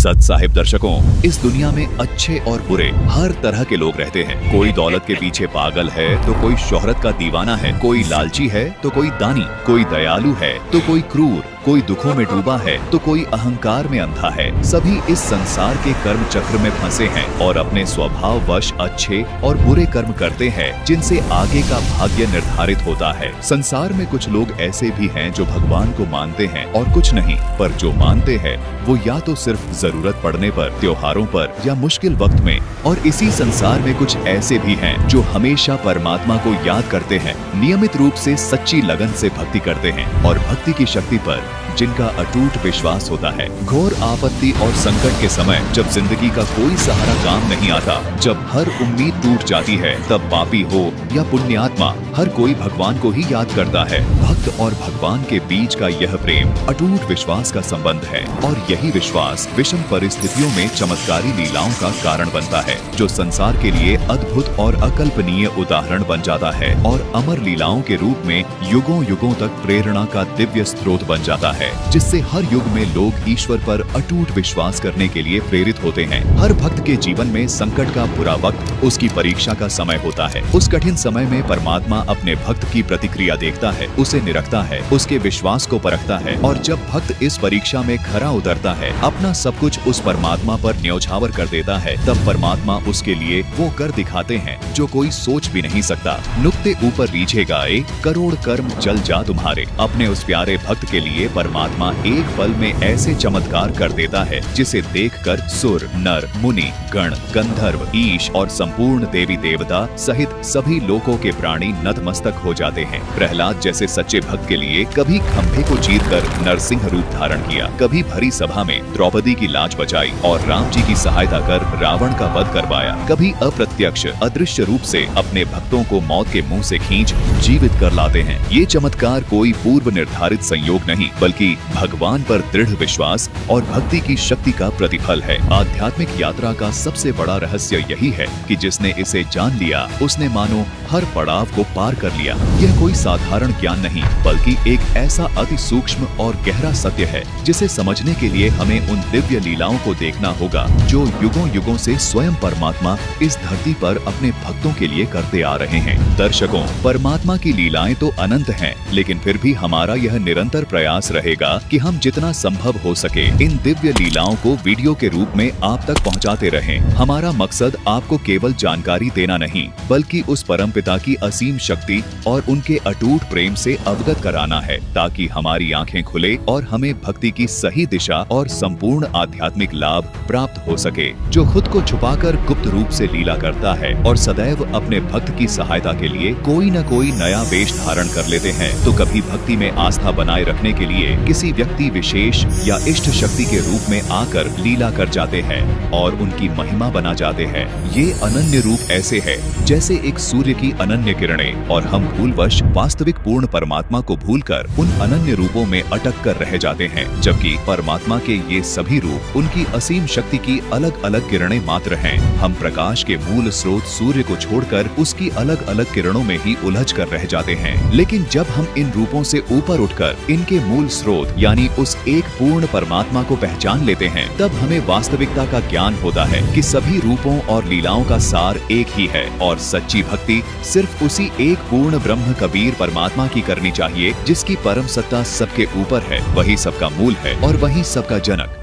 सच साहिब दर्शकों, इस दुनिया में अच्छे और बुरे हर तरह के लोग रहते हैं। कोई दौलत के पीछे पागल है तो कोई शोहरत का दीवाना है, कोई लालची है तो कोई दानी, कोई दयालु है तो कोई क्रूर, कोई दुखों में डूबा है तो कोई अहंकार में अंधा है। सभी इस संसार के कर्म चक्र में फंसे हैं और अपने स्वभाववश अच्छे और बुरे कर्म करते हैं, जिनसे आगे का भाग्य निर्धारित होता है। संसार में कुछ लोग ऐसे भी हैं जो भगवान को मानते हैं और कुछ नहीं, पर जो मानते हैं वो या तो सिर्फ जरूरत पड़ने पर, त्योहारों पर या मुश्किल वक्त में। और इसी संसार में कुछ ऐसे भी हैं जो हमेशा परमात्मा को याद करते हैं, नियमित रूप से सच्ची लगन से भक्ति करते हैं और भक्ति की शक्ति पर जिनका अटूट विश्वास होता है। घोर आपत्ति और संकट के समय जब जिंदगी का कोई सहारा काम नहीं आता, जब हर उम्मीद टूट जाती है, तब पापी हो या पुण्यात्मा हर कोई भगवान को ही याद करता है। भक्त और भगवान के बीच का यह प्रेम अटूट विश्वास का संबंध है और यही विश्वास विषम परिस्थितियों में चमत्कारी लीलाओं का कारण बनता है, जो संसार के लिए अद्भुत और अकल्पनीय उदाहरण बन जाता है और अमर लीलाओं के रूप में युगों युगों तक प्रेरणा का दिव्य स्रोत बन जाता है, जिससे हर युग में लोग ईश्वर पर अटूट विश्वास करने के लिए प्रेरित होते हैं। हर भक्त के जीवन में संकट का बुरा वक्त उसकी परीक्षा का समय होता है। उस कठिन समय में परमात्मा अपने भक्त की प्रतिक्रिया देखता है, उसे निरखता है, उसके विश्वास को परखता है और जब भक्त इस परीक्षा में खरा उतरता है, अपना सब कुछ उस परमात्मा पर न्यौछावर कर देता है, तब परमात्मा उसके लिए वो कर दिखाते हैं जो कोई सोच भी नहीं सकता। नुक्ते ऊपर रीझे गाए, करोड़ कर्म जल जा तुम्हारे। अपने उस प्यारे भक्त के लिए परमात्मा एक पल में ऐसे चमत्कार कर देता है जिसे देखकर सुर, नर, मुनि, गण, गंधर्व, ईश और संपूर्ण देवी देवता सहित सभी लोकों के प्राणी नतमस्तक हो जाते हैं। प्रहलाद जैसे सच्चे भक्त के लिए कभी खंभे को चीरकर नरसिंह रूप धारण किया, कभी भरी सभा में द्रौपदी की लाज बचाई और राम जी की सहायता कर रावण का वध करवाया, कभी अप्रत्यक्ष अदृश्य रूप से अपने भक्तों को मौत के मुंह से खींच जीवित कर लाते हैं। ये चमत्कार कोई पूर्व निर्धारित संयोग नहीं, बल्कि भगवान पर दृढ़ विश्वास और भक्ति की शक्ति का प्रतिफल है। आध्यात्मिक यात्रा का सबसे बड़ा रहस्य यही है कि जिसने इसे जान लिया, उसने मानो हर पड़ाव को पार कर लिया। यह कोई साधारण ज्ञान नहीं, बल्कि एक ऐसा अति सूक्ष्म और गहरा सत्य है जिसे समझने के लिए हमें उन दिव्य लीलाओं को देखना होगा जो युगों युगों से स्वयं परमात्मा इस धरती पर अपने भक्तों के लिए करते आ रहे हैं। दर्शकों, परमात्मा की लीलाएं तो अनंत हैं, लेकिन फिर भी हमारा यह निरंतर प्रयास रहेगा कि हम जितना संभव हो सके इन दिव्य लीलाओं को वीडियो के रूप में आप तक पहुंचाते रहें। हमारा मकसद आपको केवल जानकारी देना नहीं, बल्कि उस परमपिता की असीम शक्ति और उनके अटूट प्रेम से अवगत कराना है, ताकि हमारी आंखें खुले और हमें भक्ति की सही दिशा और संपूर्ण आध्यात्मिक लाभ प्राप्त हो सके। जो खुद को छुपाकर गुप्त रूप से लीला करता है और सदैव अपने भक्त की सहायता के लिए कोई न कोई नया वेश धारण कर लेते हैं, तो कभी भक्ति में आस्था बनाए रखने के लिए किसी व्यक्ति विशेष या इष्ट शक्ति के रूप में आकर लीला कर जाते हैं और उनकी महिमा बना जाते हैं। ये अनन्य रूप ऐसे है जैसे एक सूर्य की अनन्य किरणें, और हम भूलवश वास्तविक पूर्ण परमात्मा को भूलकर उन अनन्य रूपों में अटक कर रह जाते हैं, जबकि परमात्मा के ये सभी रूप उनकी असीम शक्ति की अलग अलग किरणें मात्र हैं। हम प्रकाश के मूल स्रोत सूर्य को छोड़कर उसकी अलग अलग किरणों में ही उलझ कर रह जाते हैं। लेकिन जब हम इन रूपों से ऊपर उठकर इनके मूल स्रोत यानी उस एक पूर्ण परमात्मा को पहचान लेते हैं, तब हमें वास्तविकता का ज्ञान होता है कि सभी रूपों और लीलाओं का सार एक ही है और सच्ची भक्ति सिर्फ उसी एक पूर्ण ब्रह्म कबीर परमात्मा की करनी चाहिए, जिसकी परम सत्ता सबके ऊपर है, वही सबका मूल है और वही सबका जनक।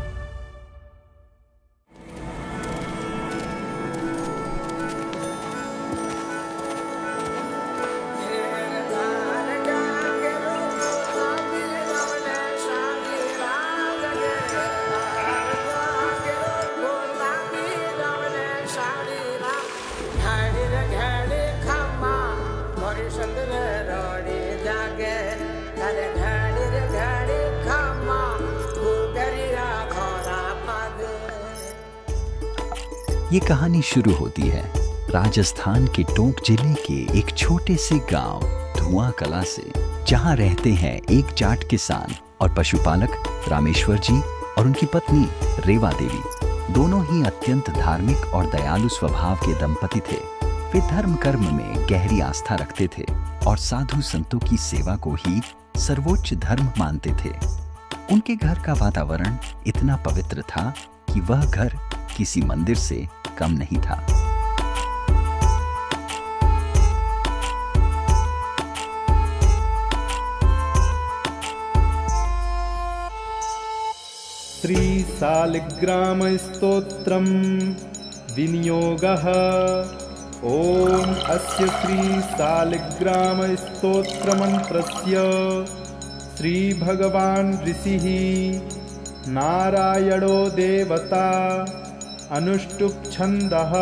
ये कहानी शुरू होती है राजस्थान के टोंक जिले के एक छोटे से गांव धुआं कला से, जहां रहते हैं एक जाट किसान और पशुपालक रामेश्वर जी और उनकी पत्नी रेवा देवी। दोनों ही अत्यंत धार्मिक और दयालु स्वभाव के दंपति थे। वे धर्म कर्म में गहरी आस्था रखते थे और साधु संतों की सेवा को ही सर्वोच्च धर्म मानते थे। उनके घर का वातावरण इतना पवित्र था कि कि वह घर किसी मंदिर से कम नहीं था। श्रीशालिग्राम स्तोत्रम विनियोगः। ओम अस्य श्रीशालिग्राम स्तोत्र मंत्रस्य श्री भगवान ऋषिः नारायणो देवता अनुष्टुप छंदः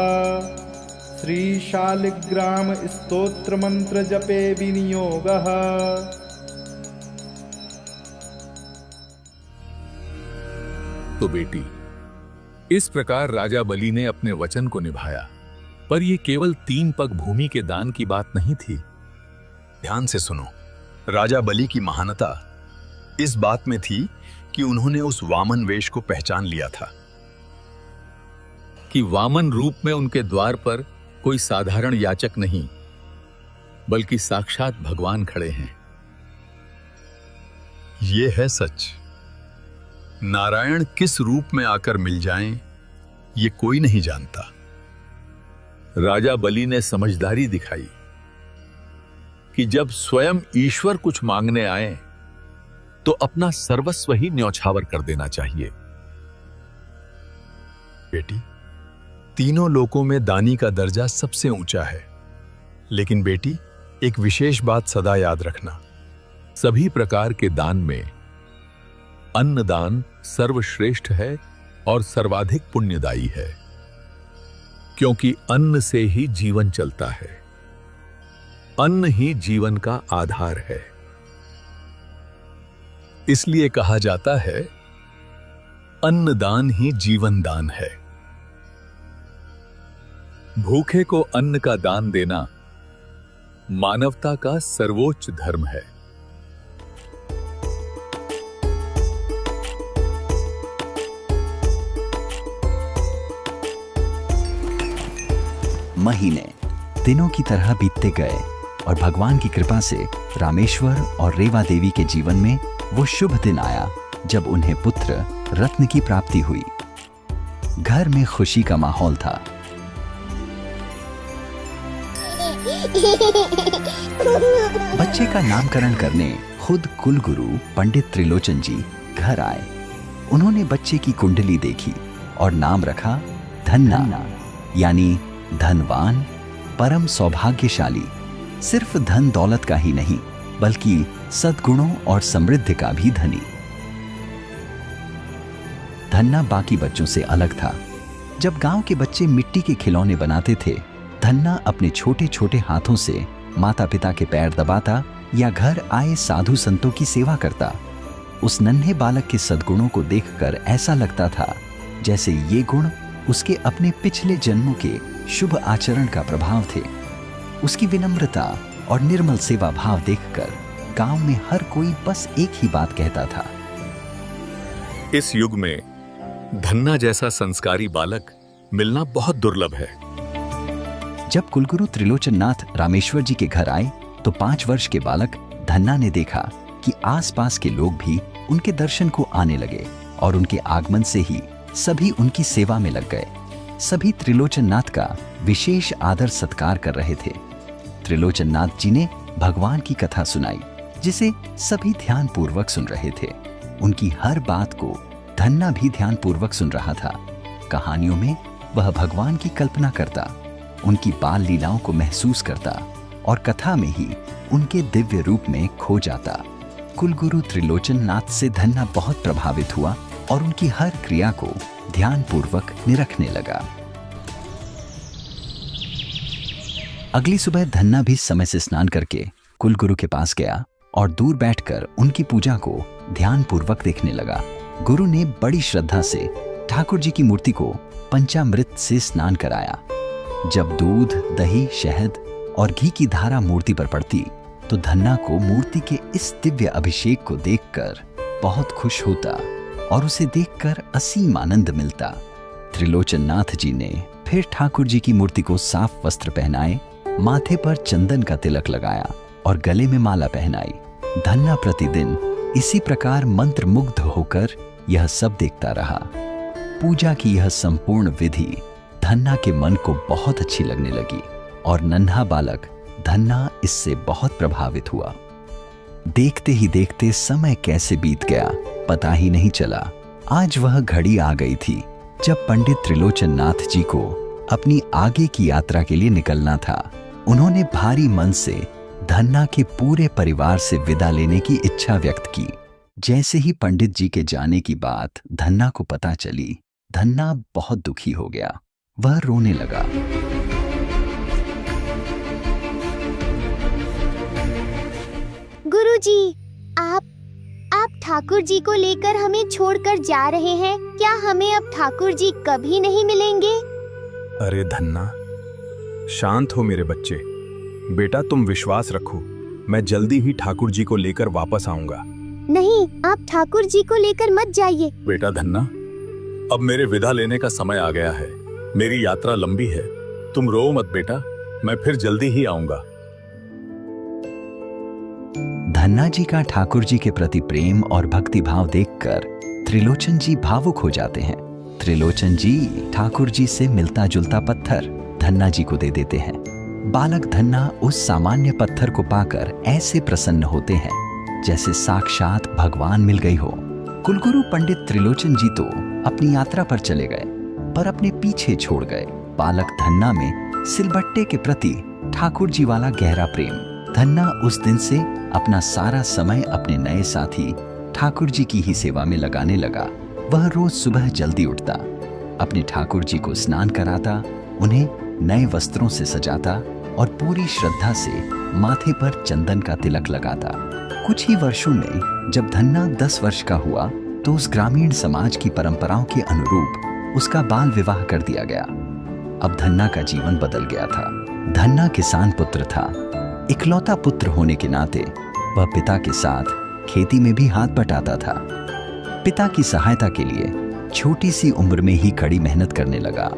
श्रीशालिग्राम स्तोत्र मंत्र जपे विनियोगः। तो बेटी, इस प्रकार राजा बलि ने अपने वचन को निभाया। पर यह केवल 3 पग भूमि के दान की बात नहीं थी। ध्यान से सुनो, राजा बलि की महानता इस बात में थी कि उन्होंने उस वामन वेश को पहचान लिया था कि वामन रूप में उनके द्वार पर कोई साधारण याचक नहीं, बल्कि साक्षात भगवान खड़े हैं। यह है सच। नारायण किस रूप में आकर मिल जाएं, ये कोई नहीं जानता। राजा बलि ने समझदारी दिखाई कि जब स्वयं ईश्वर कुछ मांगने आए तो अपना सर्वस्व ही न्यौछावर कर देना चाहिए। बेटी, तीनों लोकों में दानी का दर्जा सबसे ऊंचा है। लेकिन बेटी, एक विशेष बात सदा याद रखना। सभी प्रकार के दान में अन्नदान सर्वश्रेष्ठ है और सर्वाधिक पुण्यदायी है, क्योंकि अन्न से ही जीवन चलता है। अन्न ही जीवन का आधार है। इसलिए कहा जाता है, अन्नदान ही जीवन दान है। भूखे को अन्न का दान देना मानवता का सर्वोच्च धर्म है। महीने दिनों की तरह बीतते गए और भगवान की कृपा से रामेश्वर और रेवा देवी के जीवन में वो शुभ दिन आया जब उन्हें पुत्र रत्न की प्राप्ति हुई। घर में खुशी का माहौल था। बच्चे का नामकरण करने खुद कुलगुरु पंडित त्रिलोचन जी घर आए। उन्होंने बच्चे की कुंडली देखी और नाम रखा धन्ना, यानी धनवान, परम सौभाग्यशाली। सिर्फ धन दौलत का ही नहीं, बल्कि सद्गुणों और समृद्धि का भी धनी। धन्ना बाकी बच्चों से अलग था। जब गांव के बच्चे मिट्टी के खिलौने बनाते थे, धन्ना अपने छोटे छोटे हाथों से माता पिता के पैर दबाता या घर आए साधु संतों की सेवा करता। उस नन्हे बालक के सद्गुणों को देखकर ऐसा लगता था जैसे ये गुण उसके अपने पिछले जन्मों के शुभ आचरण का प्रभाव थे। उसकी विनम्रता और निर्मल सेवा भाव देखकर गांव में हर कोई बस एक ही बात कहता था, इस युग में धन्ना जैसा संस्कारी बालक मिलना बहुत दुर्लभ है। जब कुलगुरु त्रिलोचन नाथ रामेश्वर जी के घर आए तो 5 वर्ष के बालक धन्ना ने देखा कि आसपास के लोग भी उनके दर्शन को आने लगे और उनके आगमन से ही सभी उनकी सेवा में लग गए। सभी त्रिलोचन नाथ का विशेष आदर सत्कार कर रहे थे। त्रिलोचन नाथ जी ने भगवान की कथा सुनाई, जिसे सभी ध्यान पूर्वक सुन रहे थे। उनकी हर बात को धन्ना भी ध्यान पूर्वक सुन रहा था। कहानियों में वह भगवान की कल्पना करता, उनकी बाल लीलाओं को महसूस करता और कथा में ही उनके दिव्य रूप में खो जाता। कुलगुरु त्रिलोचन नाथ से धन्ना बहुत प्रभावित हुआ और उनकी हर क्रिया को ध्यान पूर्वक निरखने लगा। अगली सुबह धन्ना भी समय से स्नान करके कुलगुरु के पास गया और दूर बैठकर उनकी पूजा को ध्यान पूर्वक देखने लगा। गुरु ने बड़ी श्रद्धा से ठाकुर जी की मूर्ति को पंचामृत से स्नान कराया। जब दूध, दही, शहद और घी की धारा मूर्ति पर पड़ती तो धन्ना को मूर्ति के इस दिव्य अभिषेक को देखकर बहुत खुश होता और उसे देखकर असीम आनंद मिलता। त्रिलोचन नाथ जी ने फिर ठाकुर जी की मूर्ति को साफ वस्त्र पहनाए, माथे पर चंदन का तिलक लगाया और गले में माला पहनाई। धन्ना प्रतिदिन इसी प्रकार मंत्र मुग्ध होकर यह सब देखता रहा। पूजा की यह संपूर्ण विधि धन्ना के मन को बहुत अच्छी लगने लगी और नन्हा बालक धन्ना इससे बहुत प्रभावित हुआ। देखते ही देखते समय कैसे बीत गया पता ही नहीं चला। आज वह घड़ी आ गई थी जब पंडित त्रिलोचन नाथ जी को अपनी आगे की यात्रा के लिए निकलना था। उन्होंने भारी मन से धन्ना के पूरे परिवार से विदा लेने की इच्छा व्यक्त की। जैसे ही पंडित जी के जाने की बात धन्ना को पता चली, धन्ना बहुत दुखी हो गया। वह रोने लगा। गुरुजी, आप ठाकुर जी को लेकर हमें छोड़कर जा रहे हैं। क्या हमें अब ठाकुर जी कभी नहीं मिलेंगे? अरे धन्ना, शांत हो मेरे बच्चे। बेटा तुम विश्वास रखो, मैं जल्दी ही ठाकुर जी को लेकर वापस आऊंगा। नहीं, आप ठाकुर जी को लेकर मत जाइए। बेटा धन्ना, अब मेरे विदा लेने का समय आ गया है। मेरी यात्रा लंबी है, तुम रो मत बेटा, मैं फिर जल्दी ही आऊंगा। धन्ना जी का ठाकुर जी के प्रति प्रेम और भक्ति भाव देखकर त्रिलोचन जी भावुक हो जाते हैं। त्रिलोचन जी ठाकुर जी से मिलता जुलता पत्थर धन्ना जी को दे देते हैं। बालक धन्ना उस सामान्य पत्थर को पाकर ऐसे प्रसन्न होते हैं जैसे साक्षात भगवान मिल गई हो। कुलगुरु पंडित त्रिलोचन जी तो अपनी यात्रा पर चले गए, पर अपने पीछे छोड़ गए बालक धन्ना में सिलबट्टे के प्रति ठाकुर जी वाला गहरा प्रेम। धन्ना उस दिन से अपना सारा समय अपने नए साथी ठाकुर जी की ही सेवा में लगाने लगा। वह रोज सुबह जल्दी उठता, अपने ठाकुर जी को स्नान कराता, उन्हें नए वस्त्रों से सजाता और पूरी श्रद्धा से माथे पर चंदन का तिलक लगाता। कुछ ही वर्षों में जब धन्ना 10 वर्ष का हुआ तो उस ग्रामीण समाज की परंपराओं के अनुरूप उसका बाल विवाह कर दिया गया। अब धन्ना का जीवन बदल गया था। धन्ना किसान पुत्र था। इकलौता पुत्र होने के नाते वह पिता के साथ खेती में भी हाथ बटाता था। पिता की सहायता के लिए छोटी सी उम्र में ही कड़ी मेहनत करने लगा।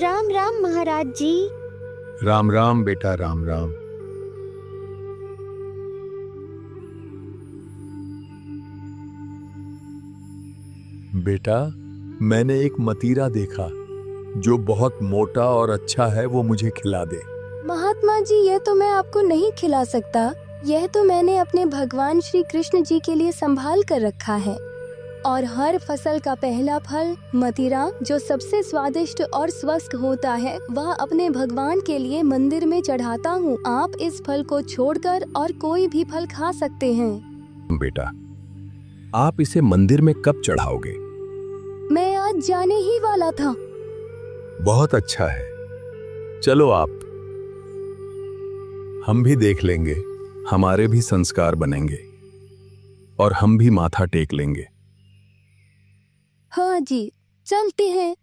राम राम महाराज जी। राम राम बेटा, राम राम। बेटा, मैंने एक मतीरा देखा जो बहुत मोटा और अच्छा है, वो मुझे खिला दे। महात्मा जी, यह तो मैं आपको नहीं खिला सकता। यह तो मैंने अपने भगवान श्री कृष्ण जी के लिए संभाल कर रखा है। और हर फसल का पहला फल मतीरा, जो सबसे स्वादिष्ट और स्वस्थ होता है, वह अपने भगवान के लिए मंदिर में चढ़ाता हूँ। आप इस फल को छोड़कर और कोई भी फल खा सकते हैं। बेटा, आप इसे मंदिर में कब चढ़ाओगे? मैं आज महाराज जाने ही वाला था। बहुत अच्छा है, चलो आप, हम भी देख लेंगे, हमारे भी संस्कार बनेंगे और हम भी माथा टेक लेंगे। हाँ जी, चलते हैं।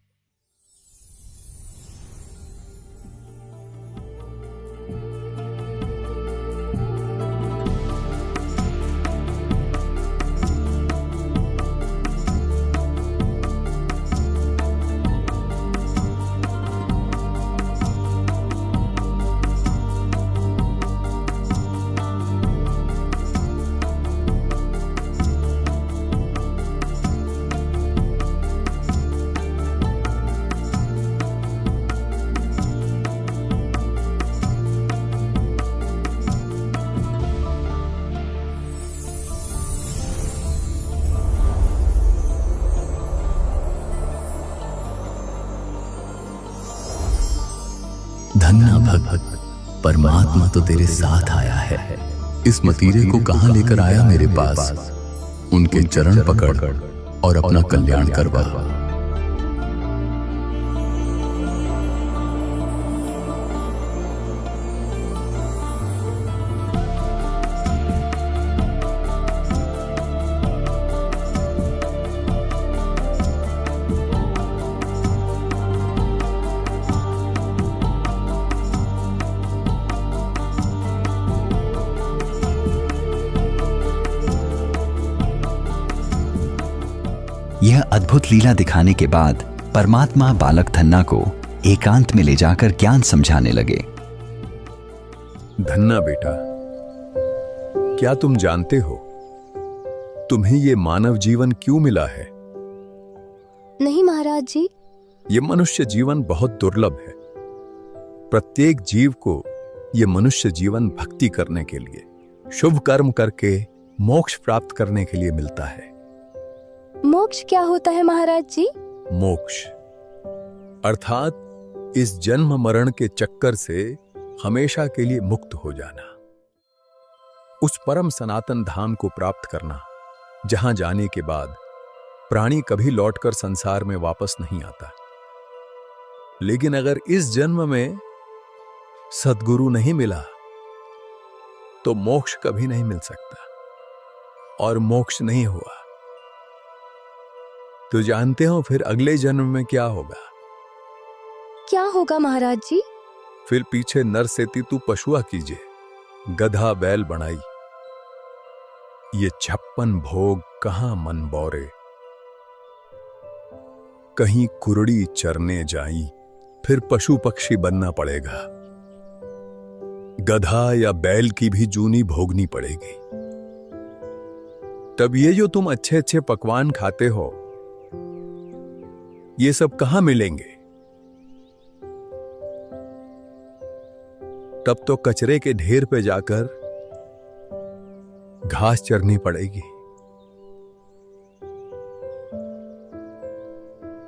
धन्ना भक्त, परमात्मा तो तेरे साथ आया है। इस मतीरे को कहां लेकर आया मेरे पास। उनके चरण पकड़ और अपना कल्याण करवा। यह अद्भुत लीला दिखाने के बाद परमात्मा बालक धन्ना को एकांत में ले जाकर ज्ञान समझाने लगे। धन्ना बेटा, क्या तुम जानते हो तुम्हें ये मानव जीवन क्यों मिला है? नहीं महाराज जी। ये मनुष्य जीवन बहुत दुर्लभ है। प्रत्येक जीव को ये मनुष्य जीवन भक्ति करने के लिए, शुभ कर्म करके मोक्ष प्राप्त करने के लिए मिलता है। मोक्ष क्या होता है महाराज जी? मोक्ष अर्थात इस जन्म मरण के चक्कर से हमेशा के लिए मुक्त हो जाना, उस परम सनातन धाम को प्राप्त करना, जहां जाने के बाद प्राणी कभी लौटकर संसार में वापस नहीं आता। लेकिन अगर इस जन्म में सद्गुरु नहीं मिला तो मोक्ष कभी नहीं मिल सकता, और मोक्ष नहीं हुआ तो जानते हो फिर अगले जन्म में क्या होगा? क्या होगा महाराज जी? फिर पीछे नर सेती तू पशुआ कीजिए, गधा बैल बनाई। ये 56 भोग कहां मन बौरे, कहीं कुरड़ी चरने जाई, फिर पशु पक्षी बनना पड़ेगा। गधा या बैल की भी जूनी भोगनी पड़ेगी। तब ये जो तुम अच्छे अच्छे पकवान खाते हो, ये सब कहां मिलेंगे? तब तो कचरे के ढेर पे जाकर घास चरनी पड़ेगी।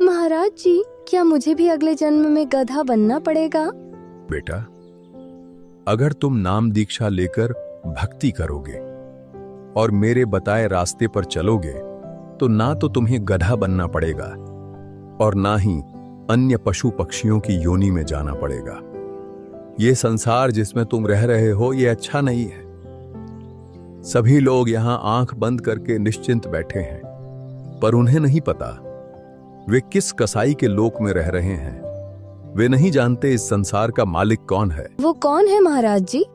महाराज जी, क्या मुझे भी अगले जन्म में गधा बनना पड़ेगा? बेटा, अगर तुम नाम दीक्षा लेकर भक्ति करोगे और मेरे बताए रास्ते पर चलोगे तो ना तो तुम्हें गधा बनना पड़ेगा और ना ही अन्य पशु पक्षियों की योनि में जाना पड़ेगा। ये संसार जिसमें तुम रह रहे हो ये अच्छा नहीं है। सभी लोग यहां आंख बंद करके निश्चिंत बैठे हैं, पर उन्हें नहीं पता वे किस कसाई के लोक में रह रहे हैं। वे नहीं जानते इस संसार का मालिक कौन है। वो कौन है महाराज जी?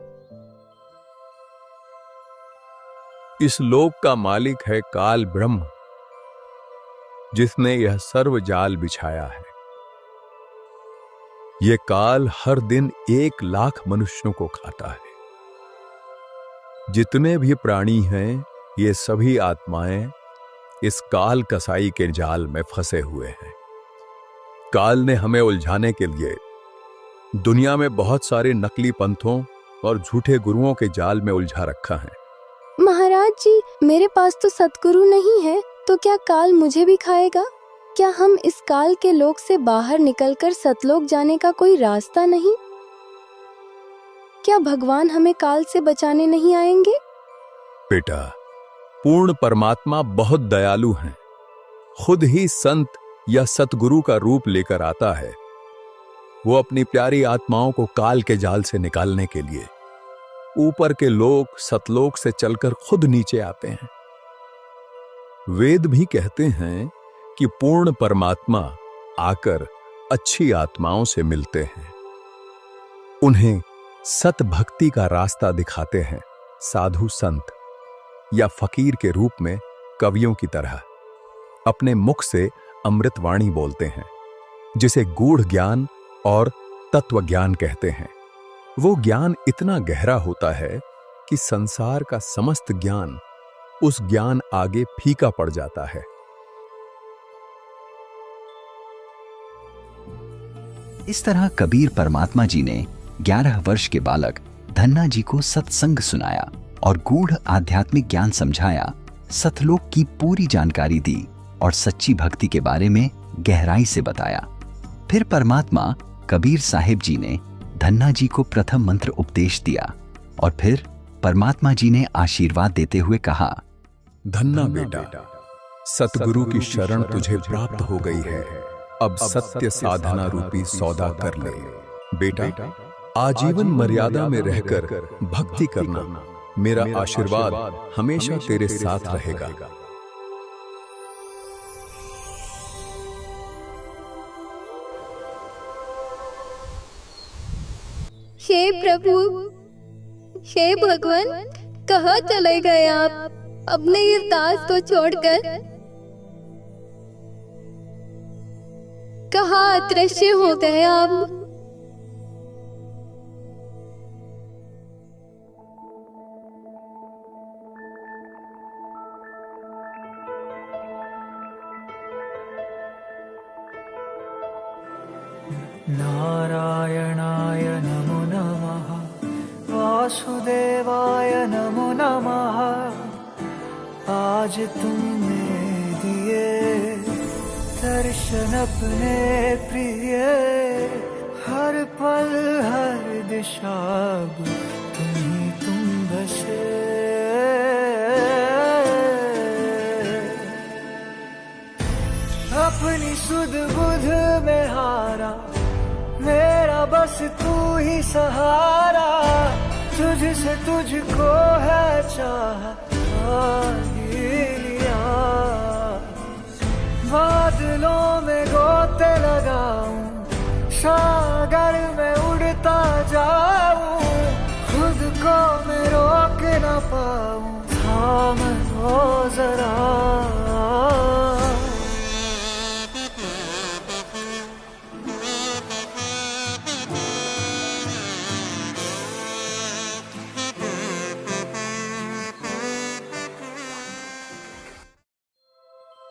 इस लोक का मालिक है काल ब्रह्म, जिसने यह सर्व जाल बिछाया है। ये काल हर दिन 1 लाख मनुष्यों को खाता है। जितने भी प्राणी हैं, ये सभी आत्माएं इस काल कसाई के जाल में फंसे हुए हैं। काल ने हमें उलझाने के लिए दुनिया में बहुत सारे नकली पंथों और झूठे गुरुओं के जाल में उलझा रखा है। महाराज जी, मेरे पास तो सतगुरु नहीं है, तो क्या काल मुझे भी खाएगा? क्या हम इस काल के लोक से बाहर निकलकर सतलोक जाने का कोई रास्ता नहीं? क्या भगवान हमें काल से बचाने नहीं आएंगे? बेटा, पूर्ण परमात्मा बहुत दयालु हैं। खुद ही संत या सतगुरु का रूप लेकर आता है, वो अपनी प्यारी आत्माओं को काल के जाल से निकालने के लिए ऊपर के लोक सतलोक से चलकर खुद नीचे आते हैं। वेद भी कहते हैं कि पूर्ण परमात्मा आकर अच्छी आत्माओं से मिलते हैं, उन्हें सत भक्ति का रास्ता दिखाते हैं। साधु संत या फकीर के रूप में कवियों की तरह अपने मुख से अमृतवाणी बोलते हैं, जिसे गूढ़ ज्ञान और तत्व ज्ञान कहते हैं। वो ज्ञान इतना गहरा होता है कि संसार का समस्त ज्ञान उस ज्ञान आगे फीका पड़ जाता है। इस तरह कबीर परमात्मा जी ने 11 वर्ष के बालक धन्ना जी को सत्संग सुनाया और गूढ़ आध्यात्मिक ज्ञान समझाया, सतलोक की पूरी जानकारी दी और सच्ची भक्ति के बारे में गहराई से बताया। फिर परमात्मा कबीर साहिब जी ने धन्ना जी को प्रथम मंत्र उपदेश दिया और फिर परमात्मा जी ने आशीर्वाद देते हुए कहा, धन्ना बेटा, सतगुरु की शरण तुझे प्राप्त हो गई है। अब सत्य साधना रूपी सौदा कर ले। बेटा, आजीवन मर्यादा में रहकर भक्ति करना, मेरा आशीर्वाद हमेशा तेरे साथ रहेगा। हे प्रभु, हे भगवान, कहाँ चले गए आप अपने इस दास को छोड़कर? कहाँ अदृश्य हो गए आप? नारायणाय नमो नमः, वासुदेवाय नमो नमः। आज तुमने दिए दर्शन अपने प्रिय, हर पल हर दिशा तुम बसे। अपनी सुध बुध में हारा, मेरा बस तू ही सहारा। तुझसे तुझको है चाह लिया, बादलों में गोते लगाऊं, सागर में उड़ता जाऊं, खुद को मैं रोक न पाऊं, थाम लो जरा।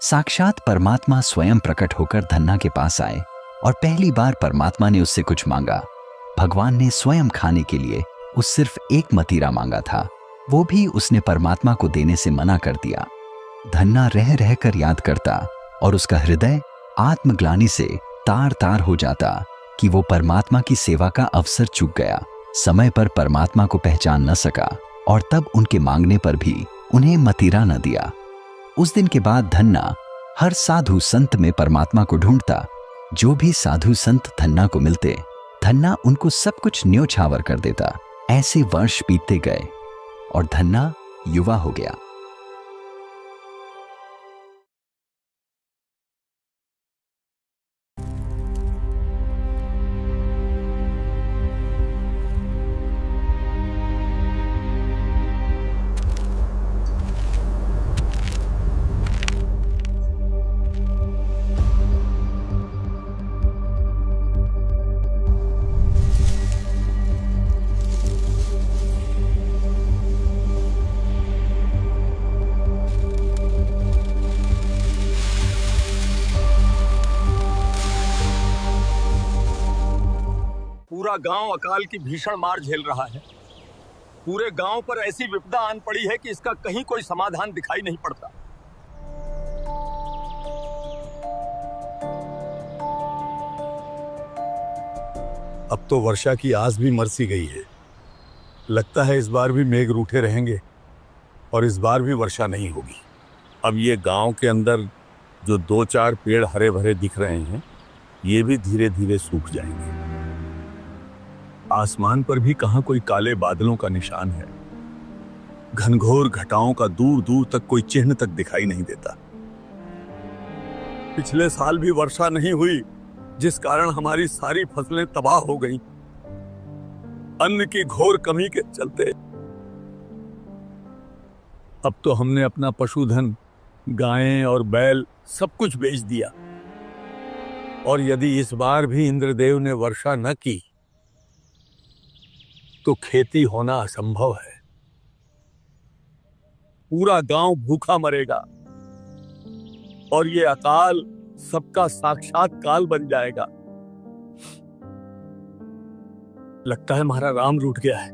साक्षात परमात्मा स्वयं प्रकट होकर धन्ना के पास आए और पहली बार परमात्मा ने उससे कुछ मांगा। भगवान ने स्वयं खाने के लिए उस सिर्फ एक मतीरा मांगा था, वो भी उसने परमात्मा को देने से मना कर दिया। धन्ना रह रहकर याद करता और उसका हृदय आत्मग्लानि से तार तार हो जाता कि वो परमात्मा की सेवा का अवसर चूक गया, समय पर परमात्मा को पहचान न सका और तब उनके मांगने पर भी उन्हें मतीरा न दिया। उस दिन के बाद धन्ना हर साधु संत में परमात्मा को ढूंढता। जो भी साधु संत धन्ना को मिलते, धन्ना उनको सब कुछ न्योछावर कर देता। ऐसे वर्ष बीतते गए और धन्ना युवा हो गया। पूरा गांव अकाल की भीषण मार झेल रहा है। पूरे गांव पर ऐसी विपदा आन पड़ी है कि इसका कहीं कोई समाधान दिखाई नहीं पड़ता। अब तो वर्षा की आस भी मरसी गई है। लगता है इस बार भी मेघ रूठे रहेंगे और इस बार भी वर्षा नहीं होगी। अब ये गांव के अंदर जो 2-4 पेड़ हरे भरे दिख रहे हैं, ये भी धीरे धीरे सूख जाएंगे। आसमान पर भी कहां कोई काले बादलों का निशान है। घनघोर घटाओं का दूर दूर तक कोई चिन्ह तक दिखाई नहीं देता। पिछले साल भी वर्षा नहीं हुई, जिस कारण हमारी सारी फसलें तबाह हो गईं। अन्न की घोर कमी के चलते अब तो हमने अपना पशुधन, गायें और बैल सब कुछ बेच दिया। और यदि इस बार भी इंद्रदेव ने वर्षा न की तो खेती होना असंभव है। पूरा गांव भूखा मरेगा और ये अकाल सबका साक्षात काल बन जाएगा। लगता है हमारा राम रूठ गया है।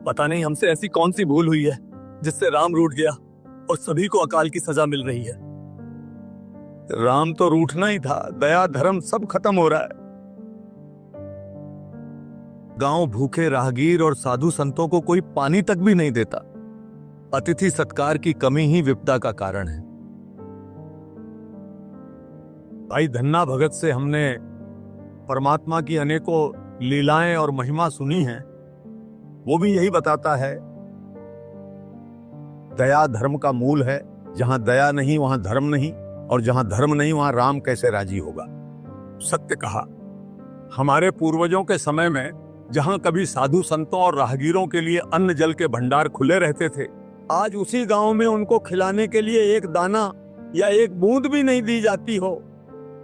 पता नहीं हमसे ऐसी कौन सी भूल हुई है जिससे राम रूठ गया और सभी को अकाल की सजा मिल रही है। राम तो रूठना ही था, दया धर्म सब खत्म हो रहा है। गांव भूखे राहगीर और साधु संतों को कोई पानी तक भी नहीं देता। अतिथि सत्कार की कमी ही विपदा का कारण है। भाई धन्ना भगत से हमने परमात्मा की अनेकों लीलाएं और महिमा सुनी है। वो भी यही बताता है, दया धर्म का मूल है। जहां दया नहीं वहां धर्म नहीं, और जहां धर्म नहीं वहां राम कैसे राजी होगा। सत्य कहा। हमारे पूर्वजों के समय में जहां कभी साधु संतों और राहगीरों के लिए अन्न जल के भंडार खुले रहते थे, आज उसी गांव में उनको खिलाने के लिए एक दाना या एक बूंद भी नहीं दी जाती हो।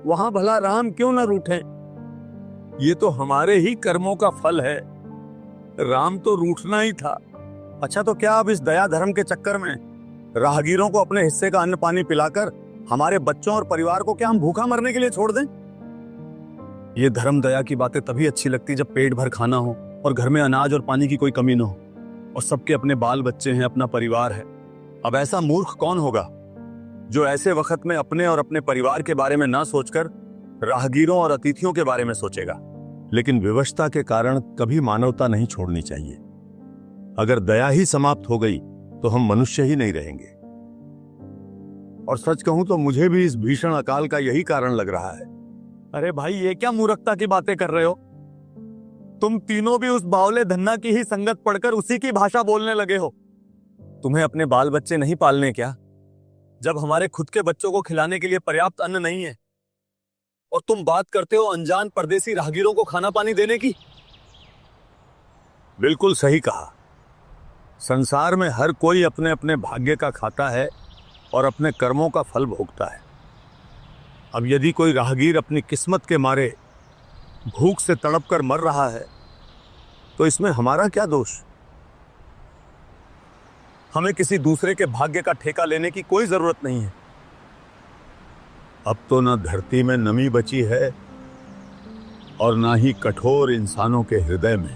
वहां भला राम क्यों ना रूठें? ये तो हमारे ही कर्मों का फल है। राम तो रूठना ही था। अच्छा, तो क्या अब इस दया धर्म के चक्कर में राहगीरों को अपने हिस्से का अन्न पानी पिलाकर हमारे बच्चों और परिवार को क्या हम भूखा मरने के लिए छोड़ दें? ये धर्म दया की बातें तभी अच्छी लगती जब पेट भर खाना हो और घर में अनाज और पानी की कोई कमी न हो और सबके अपने बाल बच्चे हैं, अपना परिवार है। अब ऐसा मूर्ख कौन होगा जो ऐसे वक्त में अपने और अपने परिवार के बारे में ना सोचकर राहगीरों और अतिथियों के बारे में सोचेगा। लेकिन विवशता के कारण कभी मानवता नहीं छोड़नी चाहिए। अगर दया ही समाप्त हो गई तो हम मनुष्य ही नहीं रहेंगे। और सच कहूं तो मुझे भी इस भीषण अकाल का यही कारण लग रहा है। अरे भाई, ये क्या मूर्खता की बातें कर रहे हो? तुम तीनों भी उस बावले धन्ना की ही संगत पढ़कर उसी की भाषा बोलने लगे हो। तुम्हें अपने बाल बच्चे नहीं पालने क्या, जब हमारे खुद के बच्चों को खिलाने के लिए पर्याप्त अन्न नहीं है? और तुम बात करते हो अनजान परदेसी राहगीरों को खाना पानी देने की। बिल्कुल सही कहा। संसार में हर कोई अपने अपने भाग्य का खाता है और अपने कर्मों का फल भोगता है। अब यदि कोई राहगीर अपनी किस्मत के मारे भूख से तड़प कर मर रहा है तो इसमें हमारा क्या दोष? हमें किसी दूसरे के भाग्य का ठेका लेने की कोई जरूरत नहीं है। अब तो न धरती में नमी बची है और ना ही कठोर इंसानों के हृदय में।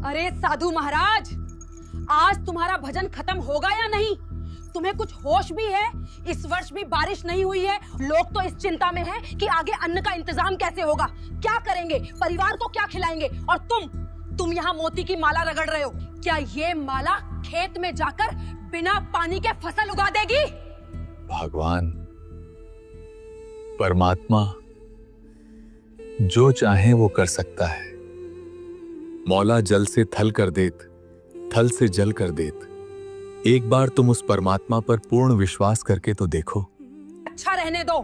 अरे साधु महाराज, आज तुम्हारा भजन खत्म होगा या नहीं? तुम्हें कुछ होश भी है? इस वर्ष भी बारिश नहीं हुई है। लोग तो इस चिंता में हैं कि आगे अन्न का इंतजाम कैसे होगा, क्या करेंगे, परिवार को क्या खिलाएंगे। और तुम यहाँ मोती की माला रगड़ रहे हो। क्या ये माला खेत में जाकर बिना पानी के फसल उगा देगी? भगवान परमात्मा जो चाहे वो कर सकता है। मौला जल से थल कर देत, थल से जल कर देत। एक बार तुम उस परमात्मा पर पूर्ण विश्वास करके तो देखो। अच्छा रहने दो,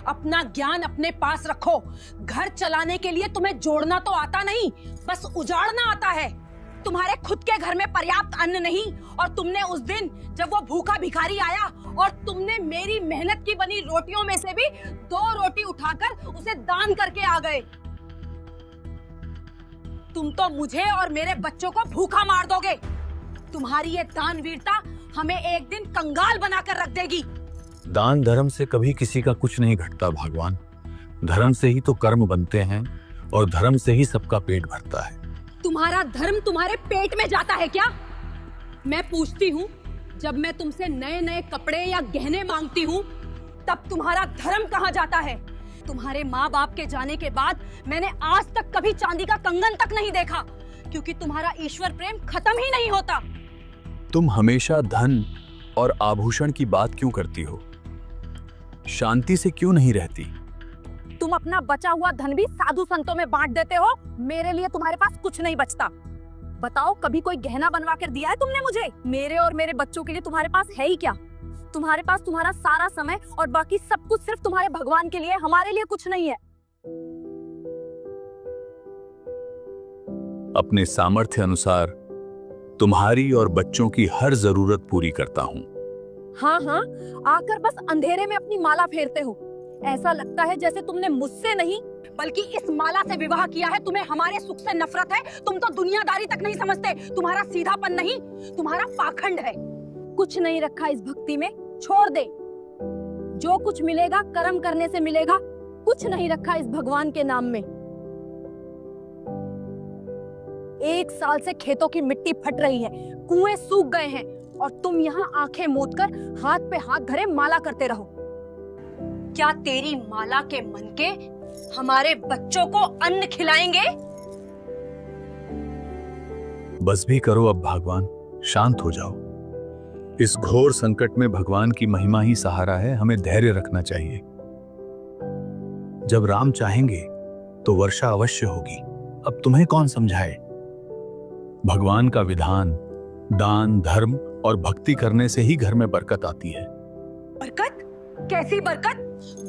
अपना ज्ञान अपने पास रखो। घर चलाने के लिए तुम्हें जोड़ना तो आता नहीं, बस उजाड़ना आता है। तुम्हारे खुद के घर में पर्याप्त अन्न नहीं, और तुमने उस दिन जब वो भूखा भिखारी आया और तुमने मेरी मेहनत की बनी रोटियों में से भी 2 रोटी उठाकर उसे दान करके आ गए। तुम तो मुझे और मेरे बच्चों को भूखा मार दोगे। तुम्हारी ये दानवीरता हमें एक दिन कंगाल बनाकर रख देगी। दान धर्म से कभी किसी का कुछ नहीं घटता भगवान। धर्म से ही तो कर्म बनते हैं और धर्म से ही सबका पेट भरता है। तुम्हारा धर्म तुम्हारे पेट में जाता है क्या? मैं पूछती हूँ, जब मैं तुमसे नए नए कपड़े या गहने मांगती हूँ तब तुम्हारा धर्म कहाँ जाता है? तुम्हारे माँ बाप के जाने के बाद मैंने आज तक कभी चांदी का कंगन तक नहीं देखा, क्योंकि तुम्हारा ईश्वर प्रेम खत्म ही नहीं होता। तुम हमेशा धन और आभूषण की बात क्यों करती हो? शांति से क्यों नहीं रहती? तुम अपना बचा हुआ धन भी साधु संतों में बांट देते हो। मेरे लिए तुम्हारे पास कुछ नहीं बचता। बताओ, कभी कोई गहना बनवा कर दिया है तुमने मुझे? मेरे और मेरे बच्चों के लिए तुम्हारे पास है ही क्या? तुम्हारे पास तुम्हारा सारा समय और बाकी सब कुछ सिर्फ तुम्हारे भगवान के लिए, हमारे लिए कुछ नहीं है। अपने सामर्थ्य अनुसार तुम्हारी और बच्चों की हर जरूरत पूरी करता हूँ। हाँ हाँ, आकर बस अंधेरे में अपनी माला फेरते हो। ऐसा लगता है जैसे तुमने मुझसे नहीं बल्कि इस माला से विवाह किया है। तुम्हें हमारे सुख से नफरत है। तुम तो दुनियादारी तक नहीं समझते। तुम्हारा सीधापन नहीं, तुम्हारा पाखंड है। कुछ नहीं रखा इस भक्ति में, छोड़ दे। जो कुछ मिलेगा कर्म करने से मिलेगा। कुछ नहीं रखा इस भगवान के नाम में। 1 साल से खेतों की मिट्टी फट रही है, कुएं सूख गए हैं, और तुम यहाँ आंखें मूंद कर हाथ पे हाथ धरे माला करते रहो। क्या तेरी माला के मनके हमारे बच्चों को अन्न खिलाएंगे? बस भी करो अब भगवान, शांत हो जाओ। इस घोर संकट में भगवान की महिमा ही सहारा है। हमें धैर्य रखना चाहिए। जब राम चाहेंगे तो वर्षा अवश्य होगी। अब तुम्हें कौन समझाए? भगवान का विधान दान, धर्म और भक्ति करने से ही घर में बरकत आती है। बरकत? कैसी बरकत?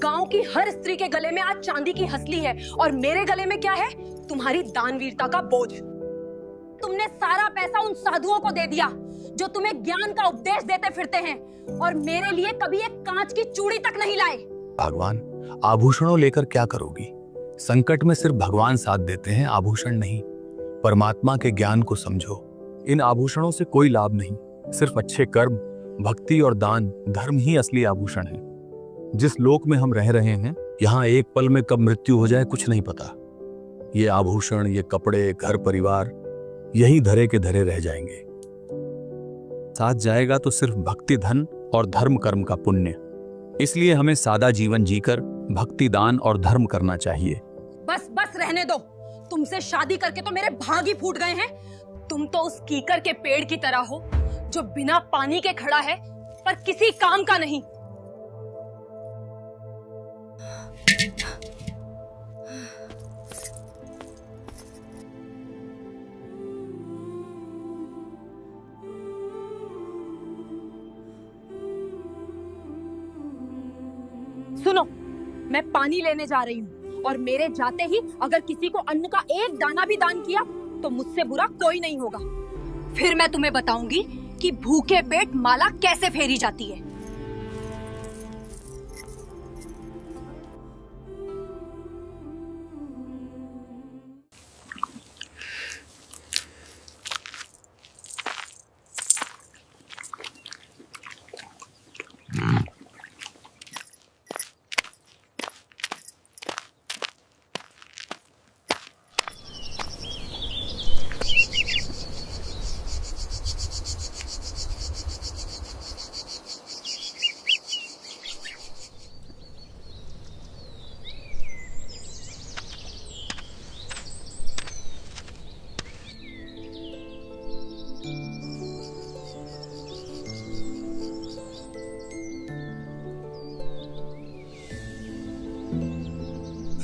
गांव की हर स्त्री के गले में आज चांदी की हसली है, और मेरे गले में क्या है? तुम्हारी दानवीरता का बोझ। तुमने सारा पैसा उन साधुओं को दे दिया जो तुम्हें ज्ञान का उपदेश देते फिरते हैं, और मेरे लिए कभी एक कांच की चूड़ी तक नहीं लाए। भगवान, आभूषणों लेकर क्या करोगी? संकट में सिर्फ भगवान साथ देते हैं, आभूषण नहीं। परमात्मा के ज्ञान को समझो। इन आभूषणों से कोई लाभ नहीं। सिर्फ अच्छे कर्म, भक्ति और दान, धर्म ही असली आभूषण है। जिस लोक में हम रह रहे हैं, यहाँ एक पल में कब मृत्यु हो जाए कुछ नहीं पता। ये आभूषण, ये कपड़े, घर परिवार यही धरे के धरे रह जाएंगे। साथ जाएगा तो सिर्फ भक्ति, धन और धर्म कर्म का पुण्य। इसलिए हमें सादा जीवन जीकर भक्ति, दान और धर्म करना चाहिए। बस बस रहने दो। तुमसे शादी करके तो मेरे भाग ही फूट गए हैं। तुम तो उस कीकर के पेड़ की तरह हो जो बिना पानी के खड़ा है पर किसी काम का नहीं। सुनो, मैं पानी लेने जा रही हूँ, और मेरे जाते ही अगर किसी को अन्न का एक दाना भी दान किया तो मुझसे बुरा कोई नहीं होगा। फिर मैं तुम्हें बताऊंगी कि भूखे पेट माला कैसे फेरी जाती है।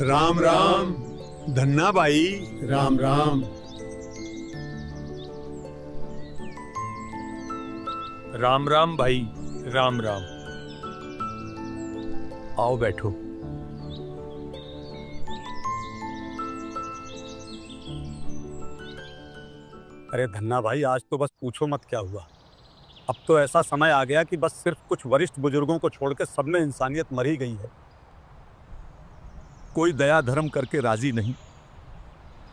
राम राम धन्ना बाई। राम राम। राम राम भाई, राम राम। आओ बैठो। अरे धन्ना भाई, आज तो बस पूछो मत क्या हुआ। अब तो ऐसा समय आ गया कि बस सिर्फ कुछ वरिष्ठ बुजुर्गों को छोड़कर सब में इंसानियत मर ही गई है। कोई दया धर्म करके राजी नहीं।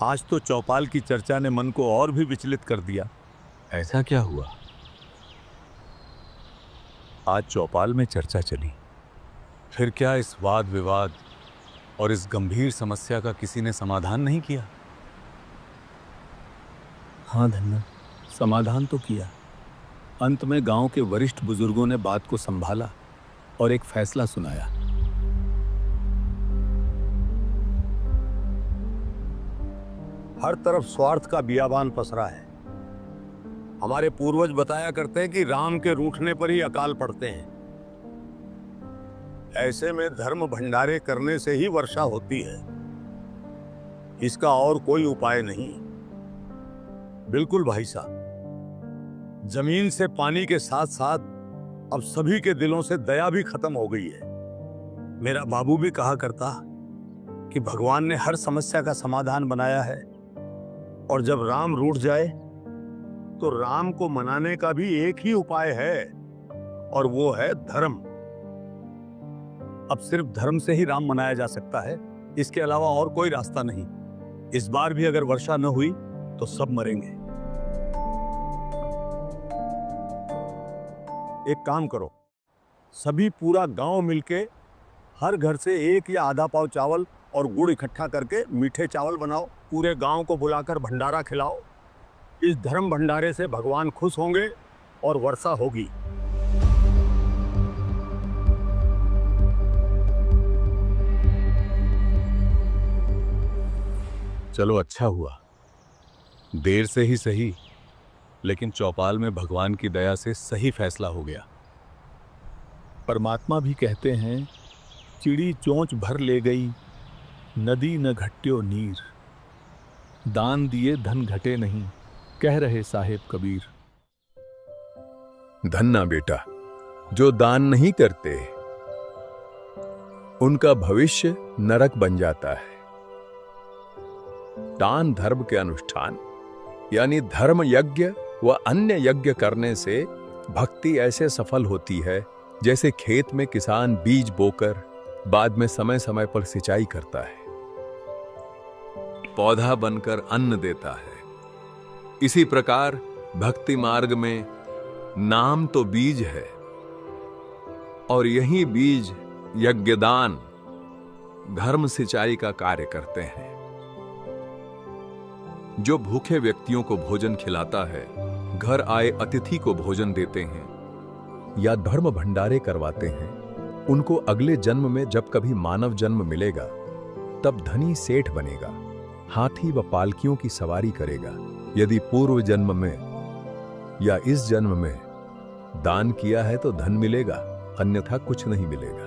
आज तो चौपाल की चर्चा ने मन को और भी विचलित कर दिया। ऐसा क्या हुआ? आज चौपाल में चर्चा चली, फिर क्या इस वाद विवाद और इस गंभीर समस्या का किसी ने समाधान नहीं किया? हाँ धन्ना, समाधान तो किया। अंत में गांव के वरिष्ठ बुजुर्गों ने बात को संभाला और एक फैसला सुनाया। हर तरफ स्वार्थ का बियाबान पसरा है। हमारे पूर्वज बताया करते हैं कि राम के रूठने पर ही अकाल पड़ते हैं। ऐसे में धर्म भंडारे करने से ही वर्षा होती है, इसका और कोई उपाय नहीं। बिल्कुल भाई साहब, जमीन से पानी के साथ साथ अब सभी के दिलों से दया भी खत्म हो गई है। मेरा बाबू भी कहा करता कि भगवान ने हर समस्या का समाधान बनाया है, और जब राम रूठ जाए तो राम को मनाने का भी एक ही उपाय है, और वो है धर्म। अब सिर्फ धर्म से ही राम मनाया जा सकता है, इसके अलावा और कोई रास्ता नहीं। इस बार भी अगर वर्षा न हुई तो सब मरेंगे। एक काम करो, सभी पूरा गांव मिलके हर घर से एक या आधा पाव चावल और गुड़ इकट्ठा करके मीठे चावल बनाओ, पूरे गांव को बुलाकर भंडारा खिलाओ। इस धर्म भंडारे से भगवान खुश होंगे और वर्षा होगी। चलो अच्छा हुआ, देर से ही सही, लेकिन चौपाल में भगवान की दया से सही फैसला हो गया। परमात्मा भी कहते हैं, चिड़ी चोंच भर ले गई, नदी न घट्यो नीर, दान दिए धन घटे नहीं, कह रहे साहेब कबीर। धन्ना बेटा, जो दान नहीं करते उनका भविष्य नरक बन जाता है। दान धर्म के अनुष्ठान यानी धर्म यज्ञ व अन्य यज्ञ करने से भक्ति ऐसे सफल होती है जैसे खेत में किसान बीज बोकर बाद में समय समय पर सिंचाई करता है, पौधा बनकर अन्न देता है। इसी प्रकार भक्ति मार्ग में नाम तो बीज है, और यही बीज यज्ञदान धर्म सिंचाई का कार्य करते हैं। जो भूखे व्यक्तियों को भोजन खिलाता है, घर आए अतिथि को भोजन देते हैं या धर्म भंडारे करवाते हैं, उनको अगले जन्म में जब कभी मानव जन्म मिलेगा तब धनी सेठ बनेगा, हाथी व पालकियों की सवारी करेगा। यदि पूर्व जन्म में या इस जन्म में दान किया है तो धन मिलेगा, अन्यथा कुछ नहीं मिलेगा।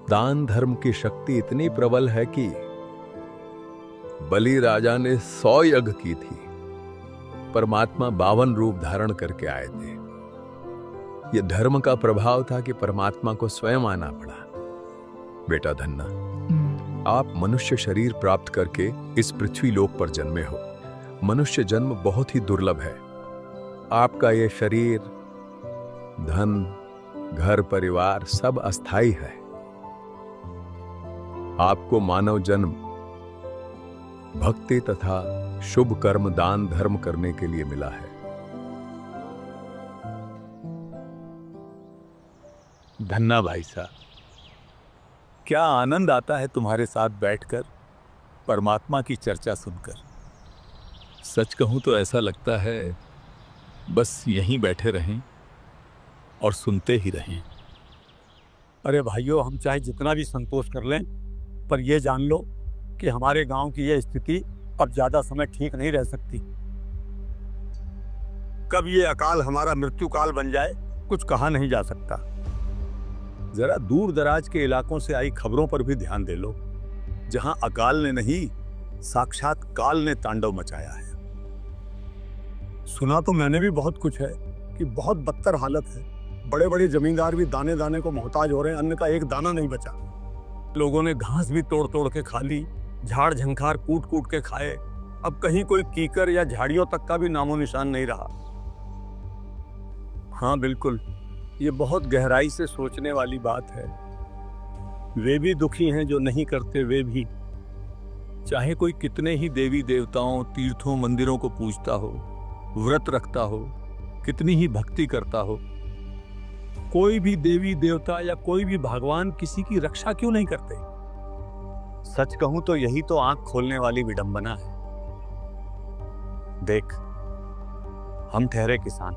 दान धर्म की शक्ति इतनी प्रबल है कि बलि राजा ने 100 यज्ञ की थी, परमात्मा 52 रूप धारण करके आए थे। यह धर्म का प्रभाव था कि परमात्मा को स्वयं आना पड़ा। बेटा धन्ना, आप मनुष्य शरीर प्राप्त करके इस पृथ्वी लोक पर जन्मे हो। मनुष्य जन्म बहुत ही दुर्लभ है। आपका यह शरीर, धन, घर परिवार सब अस्थाई है। आपको मानव जन्म भक्ति तथा शुभ कर्म दान धर्म करने के लिए मिला है। धन्ना भाई साहब, क्या आनंद आता है तुम्हारे साथ बैठकर परमात्मा की चर्चा सुनकर। सच कहूं तो ऐसा लगता है बस यहीं बैठे रहें और सुनते ही रहें। अरे भाइयों, हम चाहे जितना भी संतोष कर लें, पर यह जान लो कि हमारे गांव की यह स्थिति अब ज्यादा समय ठीक नहीं रह सकती। कब ये अकाल हमारा मृत्यु काल बन जाए, कुछ कहा नहीं जा सकता। जरा दूर दराज के इलाकों से आई खबरों पर भी ध्यान दे लो, जहां अकाल ने नहीं साक्षात काल ने तांडव मचाया है। सुना तो मैंने भी बहुत कुछ है कि बहुत बदतर हालत है। बड़े बड़े जमींदार भी दाने दाने को मोहताज हो रहे हैं, अन्न का एक दाना नहीं बचा। लोगों ने घास भी तोड़ तोड़ के खा ली, झाड़ झंखार कूट कूट के खाए, अब कहीं कोई कीकर या झाड़ियों तक का भी नामो निशान नहीं रहा। हाँ बिल्कुल, ये बहुत गहराई से सोचने वाली बात है। वे भी दुखी हैं जो नहीं करते, वे भी, चाहे कोई कितने ही देवी देवताओं, तीर्थों, मंदिरों को पूजता हो, व्रत रखता हो, कितनी ही भक्ति करता हो, कोई भी देवी देवता या कोई भी भगवान किसी की रक्षा क्यों नहीं करते? सच कहूं तो यही तो आंख खोलने वाली विडंबना है। देख, हम ठहरे किसान,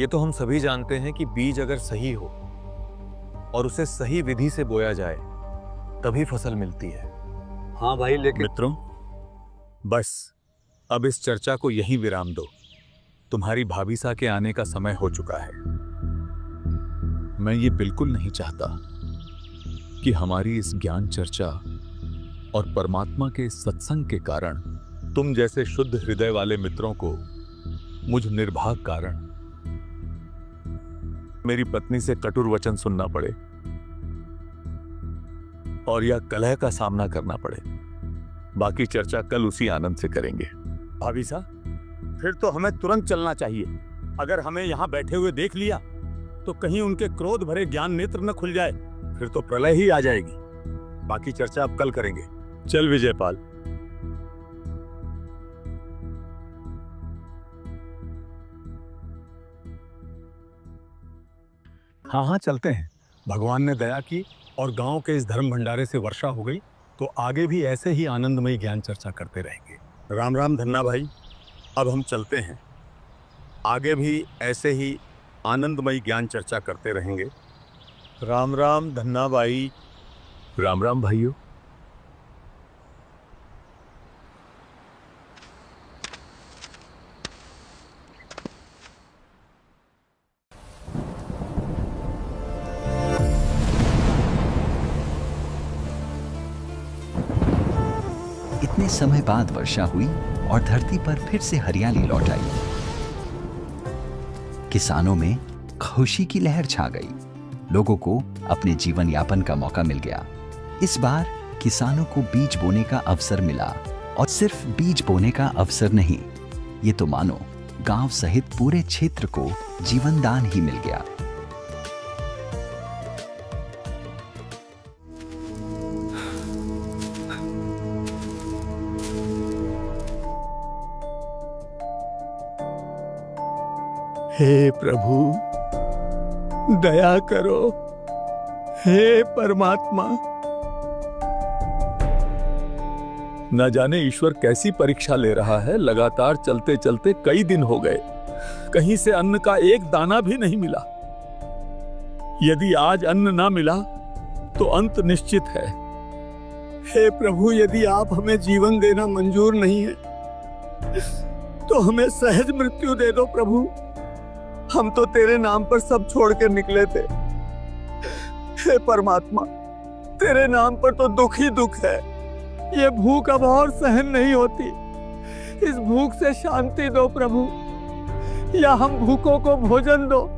ये तो हम सभी जानते हैं कि बीज अगर सही हो और उसे सही विधि से बोया जाए तभी फसल मिलती है। हाँ भाई, लेकिन मित्रों, बस अब इस चर्चा को यहीं विराम दो। तुम्हारी भाभीसा के आने का समय हो चुका है। मैं ये बिल्कुल नहीं चाहता कि हमारी इस ज्ञान चर्चा और परमात्मा के सत्संग के कारण तुम जैसे शुद्ध हृदय वाले मित्रों को मुझ निर्भाग कारण मेरी पत्नी से कटुर वचन सुनना पड़े और या कलह का सामना करना पड़े। बाकी चर्चा कल उसी आनंद से करेंगे। भाभी साहब, फिर तो हमें तुरंत चलना चाहिए। अगर हमें यहाँ बैठे हुए देख लिया तो कहीं उनके क्रोध भरे ज्ञान नेत्र न खुल जाए, फिर तो प्रलय ही आ जाएगी। बाकी चर्चा अब कल करेंगे। चल विजयपाल। हाँ हाँ, चलते हैं। भगवान ने दया की और गांव के इस धर्म भंडारे से वर्षा हो गई तो आगे भी ऐसे ही आनंदमयी ज्ञान चर्चा करते रहेंगे। राम राम धन्ना भाई, अब हम चलते हैं। आगे भी ऐसे ही आनंदमयी ज्ञान चर्चा करते रहेंगे। राम राम धन्ना भाई। राम राम भाइयों। इतने समय बाद वर्षा हुई और धरती पर फिर से हरियाली लौट आई। किसानों में खुशी की लहर छा गई। लोगों को अपने जीवन यापन का मौका मिल गया। इस बार किसानों को बीज बोने का अवसर मिला, और सिर्फ बीज बोने का अवसर नहीं, ये तो मानो गांव सहित पूरे क्षेत्र को जीवन दान ही मिल गया। हे प्रभु, दया करो। हे परमात्मा। न जाने ईश्वर कैसी परीक्षा ले रहा है। लगातार चलते चलते कई दिन हो गए, कहीं से अन्न का एक दाना भी नहीं मिला। यदि आज अन्न ना मिला तो अंत निश्चित है। हे प्रभु, यदि आप हमें जीवन देना मंजूर नहीं है तो हमें सहज मृत्यु दे दो प्रभु। हम तो तेरे नाम पर सब छोड़ कर निकले थे। हे परमात्मा, तेरे नाम पर तो दुख ही दुख है। ये भूख अब और सहन नहीं होती। इस भूख से शांति दो प्रभु, या हम भूखों को भोजन दो।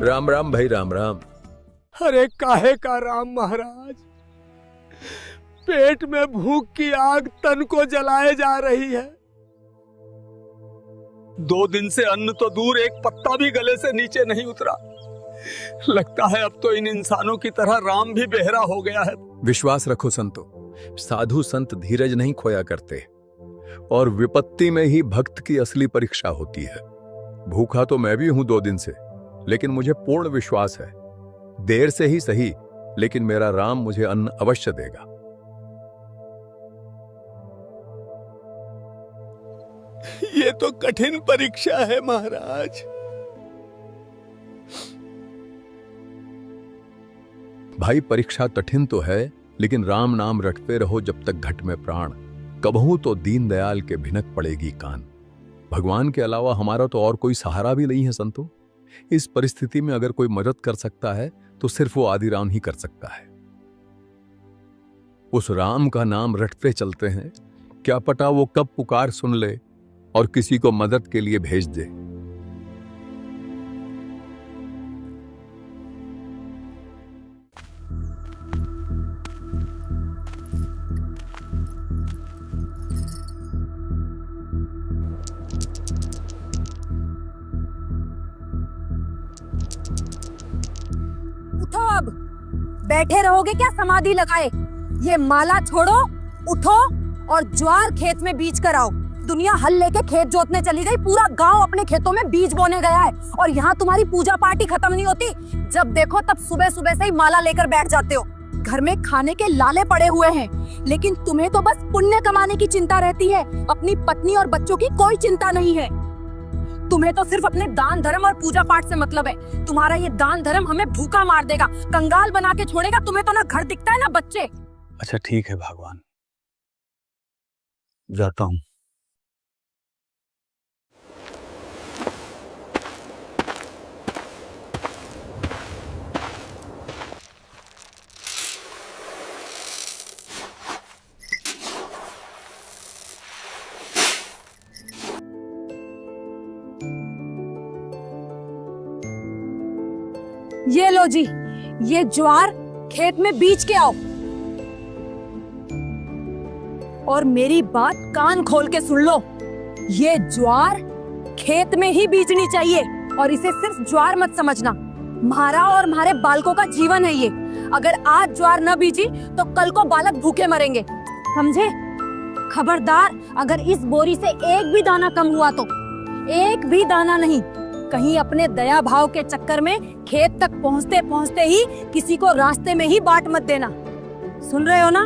राम राम भाई, राम राम। अरे काहे का राम महाराज, पेट में भूख की आग तन को जलाए जा रही है। 2 दिन से अन्न तो दूर, एक पत्ता भी गले से नीचे नहीं उतरा। लगता है अब तो इन इंसानों की तरह राम भी बेहरा हो गया है। विश्वास रखो संतो, साधु संत धीरज नहीं खोया करते और विपत्ति में ही भक्त की असली परीक्षा होती है। भूखा तो मैं भी हूं 2 दिन से, लेकिन मुझे पूर्ण विश्वास है, देर से ही सही, लेकिन मेरा राम मुझे अन्न अवश्य देगा। ये तो कठिन परीक्षा है महाराज। भाई परीक्षा कठिन तो है, लेकिन राम नाम रटते रहो जब तक घट में प्राण, कबहू तो दीनदयाल के भिनक पड़ेगी कान। भगवान के अलावा हमारा तो और कोई सहारा भी नहीं है संतो। इस परिस्थिति में अगर कोई मदद कर सकता है तो सिर्फ वो आदि राम ही कर सकता है। उस राम का नाम रटते चलते हैं, क्या पता वो कब पुकार सुन ले और किसी को मदद के लिए भेज दे। उठो अब, बैठे रहोगे क्या समाधि लगाए? ये माला छोड़ो, उठो और ज्वार खेत में बीज कर आओ। दुनिया हल लेके खेत जोतने चली गई, पूरा गांव अपने खेतों में बीज बोने गया है और यहाँ तुम्हारी पूजा पार्टी खत्म नहीं होती। जब देखो तब सुबह सुबह से ही माला लेकर बैठ जाते हो। घर में खाने के लाले पड़े हुए हैं, लेकिन तुम्हें तो बस पुण्य कमाने की चिंता रहती है, अपनी पत्नी और बच्चों की कोई चिंता नहीं है। तुम्हें तो सिर्फ अपने दान धर्म और पूजा पाठ से मतलब है। तुम्हारा ये दान धर्म हमें भूखा मार देगा, कंगाल बना के छोड़ेगा। तुम्हें तो ना घर दिखता है ना बच्चे। अच्छा ठीक है भगवान, जाता हूँ। ये लो जी, ये ज्वार खेत में बीज के आओ। और मेरी बात कान खोल के सुन लो, ये ज्वार खेत में ही बीजनी चाहिए और इसे सिर्फ ज्वार मत समझना। हमारा और हमारे बालकों का जीवन है ये। अगर आज ज्वार न बीजी तो कल को बालक भूखे मरेंगे, समझे? खबरदार, अगर इस बोरी से एक भी दाना कम हुआ तो, एक भी दाना नहीं, कहीं अपने दया भाव के चक्कर में खेत तक पहुंचते पहुंचते ही किसी को रास्ते में ही बांट मत देना। सुन रहे हो ना?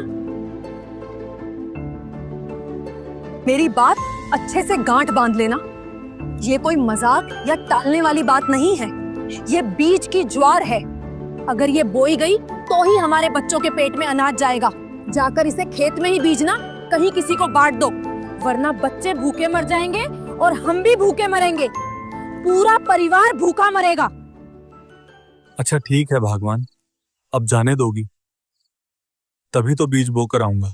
मेरी बात अच्छे से गांठ बांध लेना। ये कोई मजाक या टालने वाली बात नहीं है। ये बीज की ज्वार है। अगर ये बोई गई तो ही हमारे बच्चों के पेट में अनाज जाएगा। जाकर इसे खेत में ही बीजना, कहीं किसी को बांट दो, वरना बच्चे भूखे मर जाएंगे और हम भी भूखे मरेंगे। पूरा परिवार भूखा मरेगा। अच्छा ठीक है भगवान, अब जाने दोगी? तभी तो बीज बोकर आऊंगा।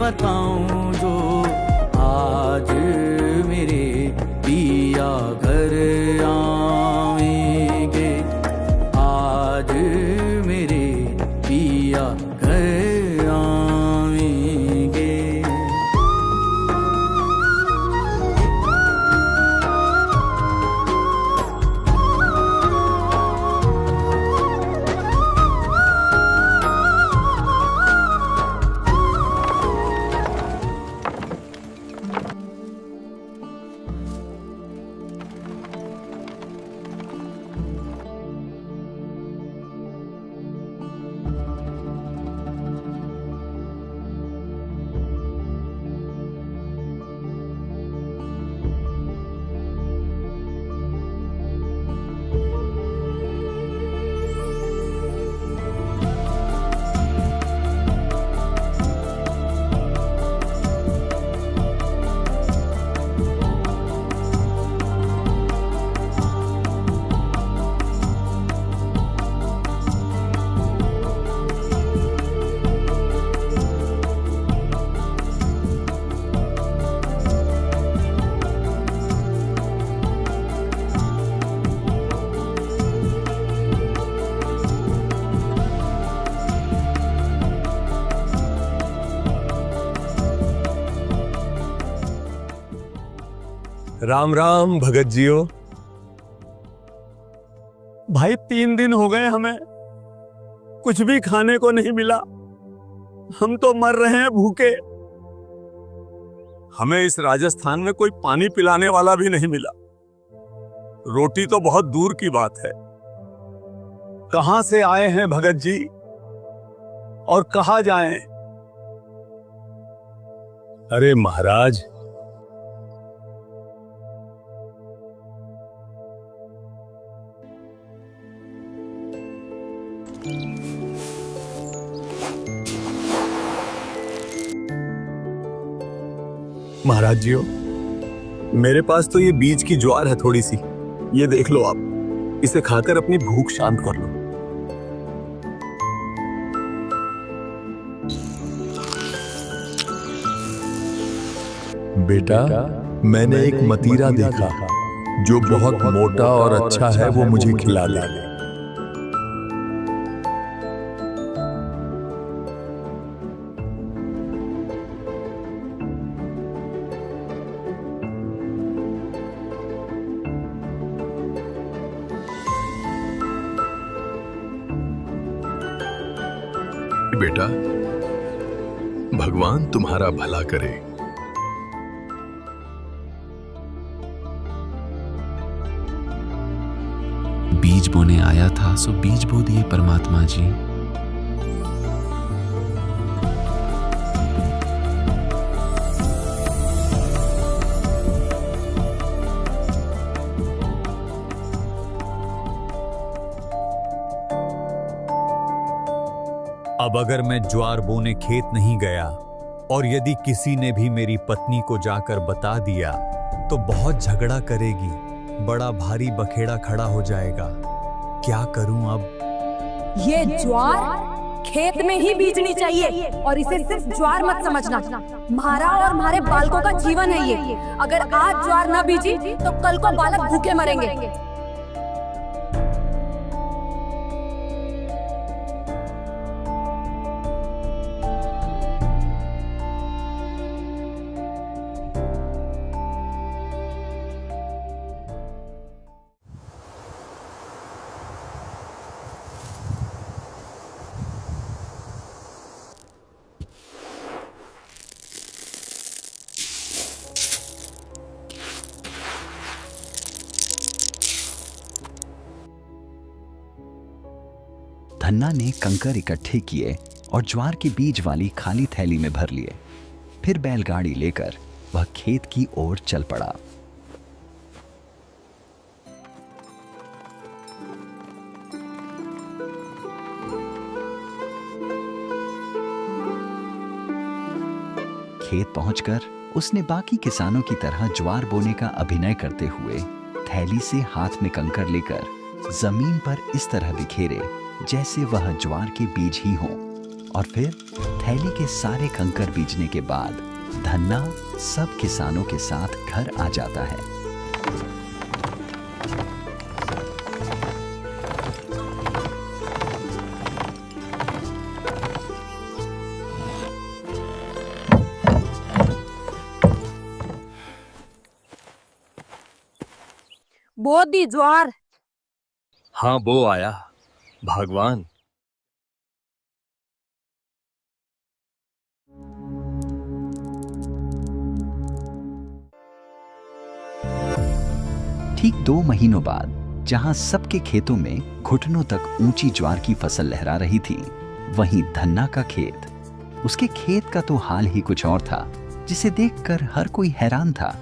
बताऊं जो आज मेरे पिया घर आएंगे, आज मेरे पिया घर आएंगे। राम राम भगत जियो। भाई 3 दिन हो गए, हमें कुछ भी खाने को नहीं मिला। हम तो मर रहे हैं भूखे। हमें इस राजस्थान में कोई पानी पिलाने वाला भी नहीं मिला। रोटी तो बहुत दूर की बात है। कहां से आए हैं भगत जी और कहां जाएं? अरे महाराज, महाराज जियो, मेरे पास तो ये बीज की ज्वार है थोड़ी सी, ये देख लो आप। इसे खाकर अपनी भूख शांत कर लो। बेटा, मैंने एक मतीरा देखा जो बहुत मोटा और अच्छा है, वो मुझे खिला दे। बेटा, भगवान तुम्हारा भला करे। बीज बोने आया था सो बीज बो दिए परमात्मा जी। अब अगर मैं ज्वार बोने खेत नहीं गया और यदि किसी ने भी मेरी पत्नी को जाकर बता दिया तो बहुत झगड़ा करेगी, बड़ा भारी बखेड़ा खड़ा हो जाएगा। क्या करूं अब? ये ज्वार खेत में ही बीजनी चाहिए और इसे सिर्फ ज्वार मत समझना। हमारा और हमारे बालकों का जीवन है ये। अगर आज ज्वार न बीजी तो कल को बालक भूखे मरेंगे। धन्ना ने कंकर इकट्ठे किए और ज्वार के बीज वाली खाली थैली में भर लिए। फिर बैलगाड़ी लेकर वह खेत की ओर चल पड़ा। खेत पहुंचकर उसने बाकी किसानों की तरह ज्वार बोने का अभिनय करते हुए थैली से हाथ में कंकर लेकर जमीन पर इस तरह बिखेरे जैसे वह ज्वार के बीज ही हों। और फिर थैली के सारे कंकर बीजने के बाद धन्ना सब किसानों के साथ घर आ जाता है। बो दी ज्वार। हाँ, बो आया भगवान। ठीक 2 महीनों बाद जहां सबके खेतों में घुटनों तक ऊंची ज्वार की फसल लहरा रही थी, वहीं धन्ना का खेत, उसके खेत का तो हाल ही कुछ और था, जिसे देखकर हर कोई हैरान था।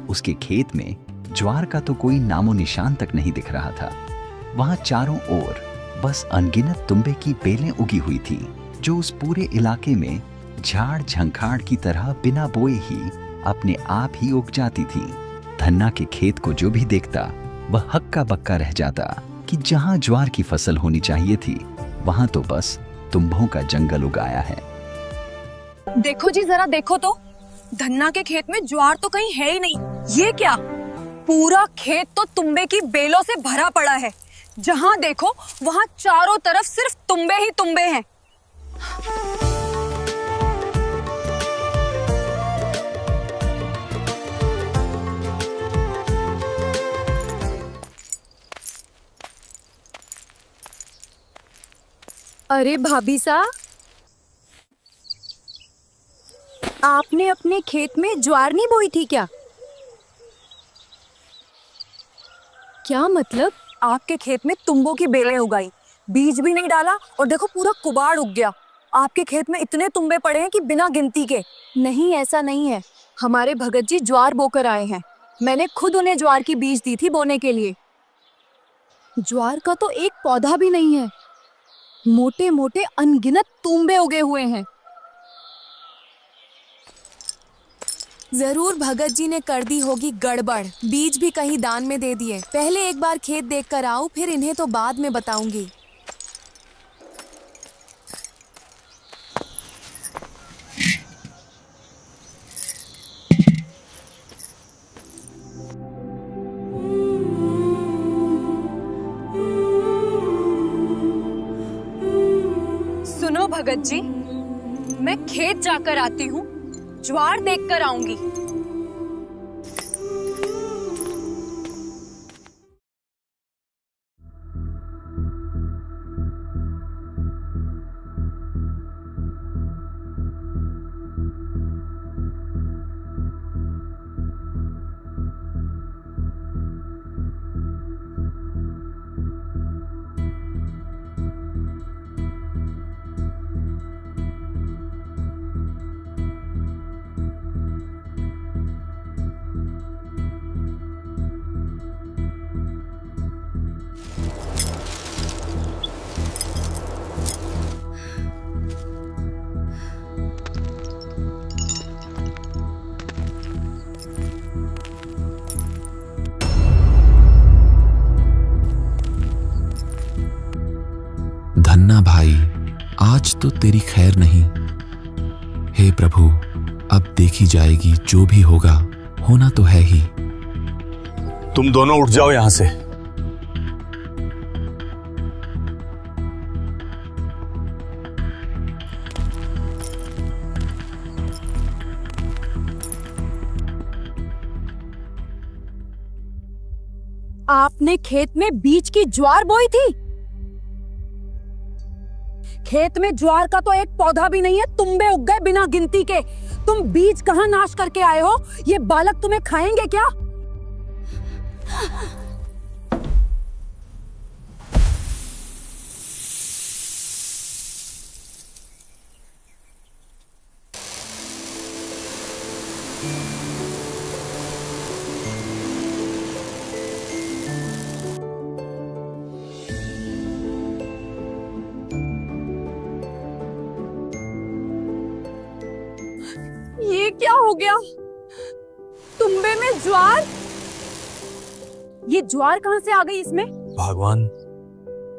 उसके खेत में ज्वार का तो कोई नामो निशान तक नहीं दिख रहा था। वहां चारों ओर बस अनगिनत तुंबे की बेलें उगी हुई थी, जो उस पूरे इलाके में झाड़ झंखाड़ की तरह बिना बोए ही अपने आप ही उग जाती थी। धन्ना के खेत को जो भी देखता वह हक्का बक्का रह जाता कि जहां ज्वार की फसल होनी चाहिए थी, वहां तो बस तुम्बों का जंगल उगाया है। देखो जी, जरा देखो तो, धन्ना के खेत में ज्वार तो कहीं है ही नहीं। ये क्या, पूरा खेत तो तुम्बे की बेलों से भरा पड़ा है। जहां देखो वहां चारों तरफ सिर्फ तुम्बे ही तुम्बे हैं। अरे भाभी सा, आपने अपने खेत में ज्वार नहीं बोई थी क्या? क्या मतलब? आपके खेत में तुम्बों की बेलें उगाई, बीज भी नहीं डाला और देखो पूरा कुबाड़ उग गया। आपके खेत में इतने तुम्बे पड़े हैं कि बिना गिनती के। नहीं, ऐसा नहीं है। हमारे भगत जी ज्वार बोकर आए हैं। मैंने खुद उन्हें ज्वार की बीज दी थी बोने के लिए। ज्वार का तो एक पौधा भी नहीं है, मोटे मोटे अनगिनत तुम्बे उगे हुए हैं। जरूर भगत जी ने कर दी होगी गड़बड़, बीज भी कहीं दान में दे दिए। पहले एक बार खेत देख कर आऊं, फिर इन्हें तो बाद में बताऊंगी। सुनो भगत जी, मैं खेत जाकर आती हूँ, ज्वार देखकर आऊंगी। धन्ना भाई, आज तो तेरी खैर नहीं। हे प्रभु, अब देखी जाएगी, जो भी होगा होना तो है ही। तुम दोनों उठ जाओ यहां से। आपने खेत में बीज की ज्वार बोई थी? खेत में ज्वार का तो एक पौधा भी नहीं है, तुम्बे उग गए बिना गिनती के। तुम बीज कहां नाश करके आए हो? ये बालक तुम्हें खाएंगे क्या? ये क्या हो गया? तुम्बे में ज्वार? ये ज्वार कहां से आ गई इसमें? भगवान,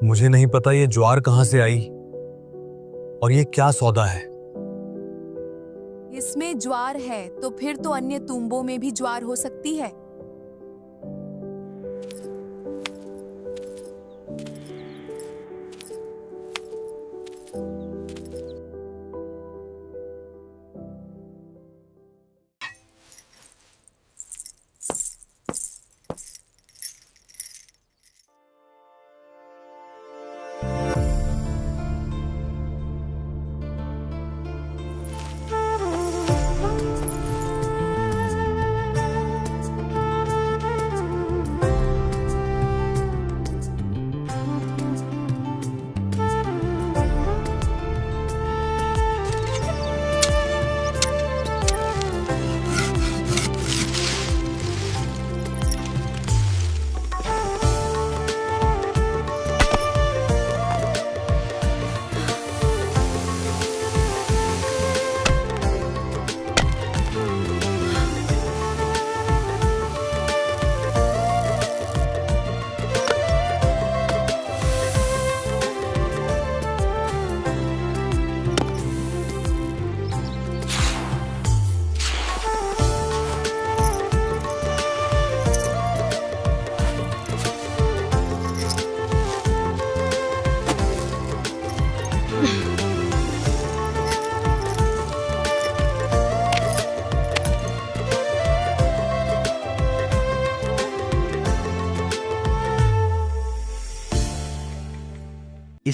मुझे नहीं पता ये ज्वार कहां से आई और ये क्या सौदा है। इसमें ज्वार है तो फिर तो अन्य तुम्बों में भी ज्वार हो सकती है।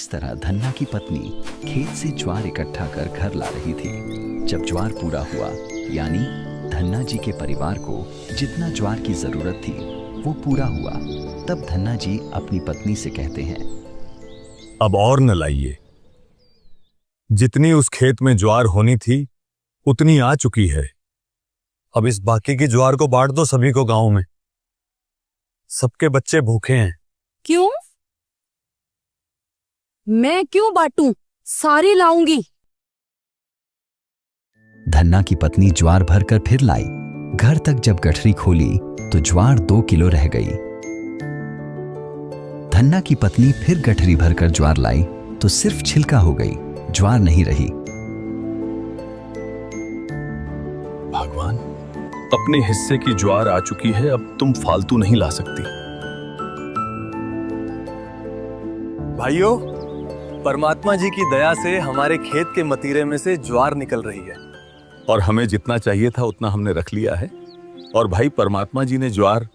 इस तरह धन्ना की पत्नी खेत से ज्वार इकट्ठा कर घर ला रही थी। जब ज्वार पूरा हुआ, यानी धन्ना जी के परिवार को जितना ज्वार की जरूरत थी वो पूरा हुआ, तब धन्ना जी अपनी पत्नी से कहते हैं, अब और न लाइए। जितनी उस खेत में ज्वार होनी थी उतनी आ चुकी है। अब इस बाकी की ज्वार को बांट दो सभी को गांव में। सबके बच्चे भूखे हैं। क्यों? मैं क्यों बांटूं? सारी लाऊंगी। धन्ना की पत्नी ज्वार भरकर फिर लाई। घर तक जब गठरी खोली तो ज्वार 2 किलो रह गई। धन्ना की पत्नी फिर गठरी भरकर ज्वार लाई तो सिर्फ छिलका हो गई, ज्वार नहीं रही। भगवान, अपने हिस्से की ज्वार आ चुकी है, अब तुम फालतू नहीं ला सकती। भाइयों, परमात्मा जी की दया से हमारे खेत के मतीरे में से ज्वार निकल रही है और हमें जितना चाहिए था उतना हमने रख लिया है। और भाई, परमात्मा जी ने ज्वार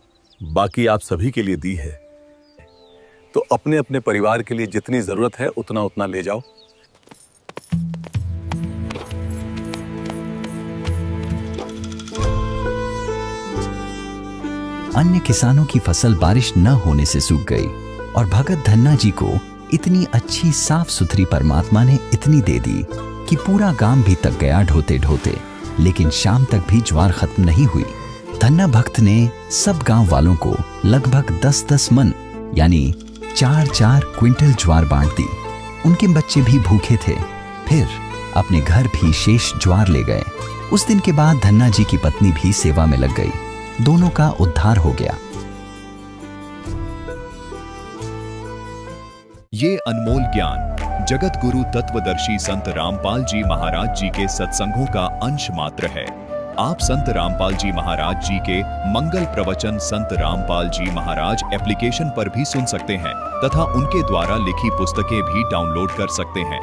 बाकी आप सभी के लिए दी है, तो अपने अपने परिवार के लिए जितनी जरूरत है उतना उतना ले जाओ। अन्य किसानों की फसल बारिश न होने से सूख गई और भगत धन्ना जी को इतनी अच्छी साफ सुथरी परमात्मा ने इतनी दे दी कि पूरा गांव भी तक गया ढोते ढोते, लेकिन शाम तक भी ज्वार खत्म नहीं हुई। धन्ना भक्त ने सब गांव वालों को लगभग 10-10 मन यानी 4-4 क्विंटल ज्वार बांट दी। उनके बच्चे भी भूखे थे। फिर अपने घर भी शेष ज्वार ले गए। उस दिन के बाद धन्ना जी की पत्नी भी सेवा में लग गई। दोनों का उद्धार हो गया। ये अनमोल ज्ञान जगत गुरु तत्वदर्शी संत रामपाल जी महाराज जी के सत्संगों का अंश मात्र है। आप संत रामपाल जी महाराज जी के मंगल प्रवचन संत रामपाल जी महाराज एप्लीकेशन पर भी सुन सकते हैं तथा उनके द्वारा लिखी पुस्तकें भी डाउनलोड कर सकते हैं।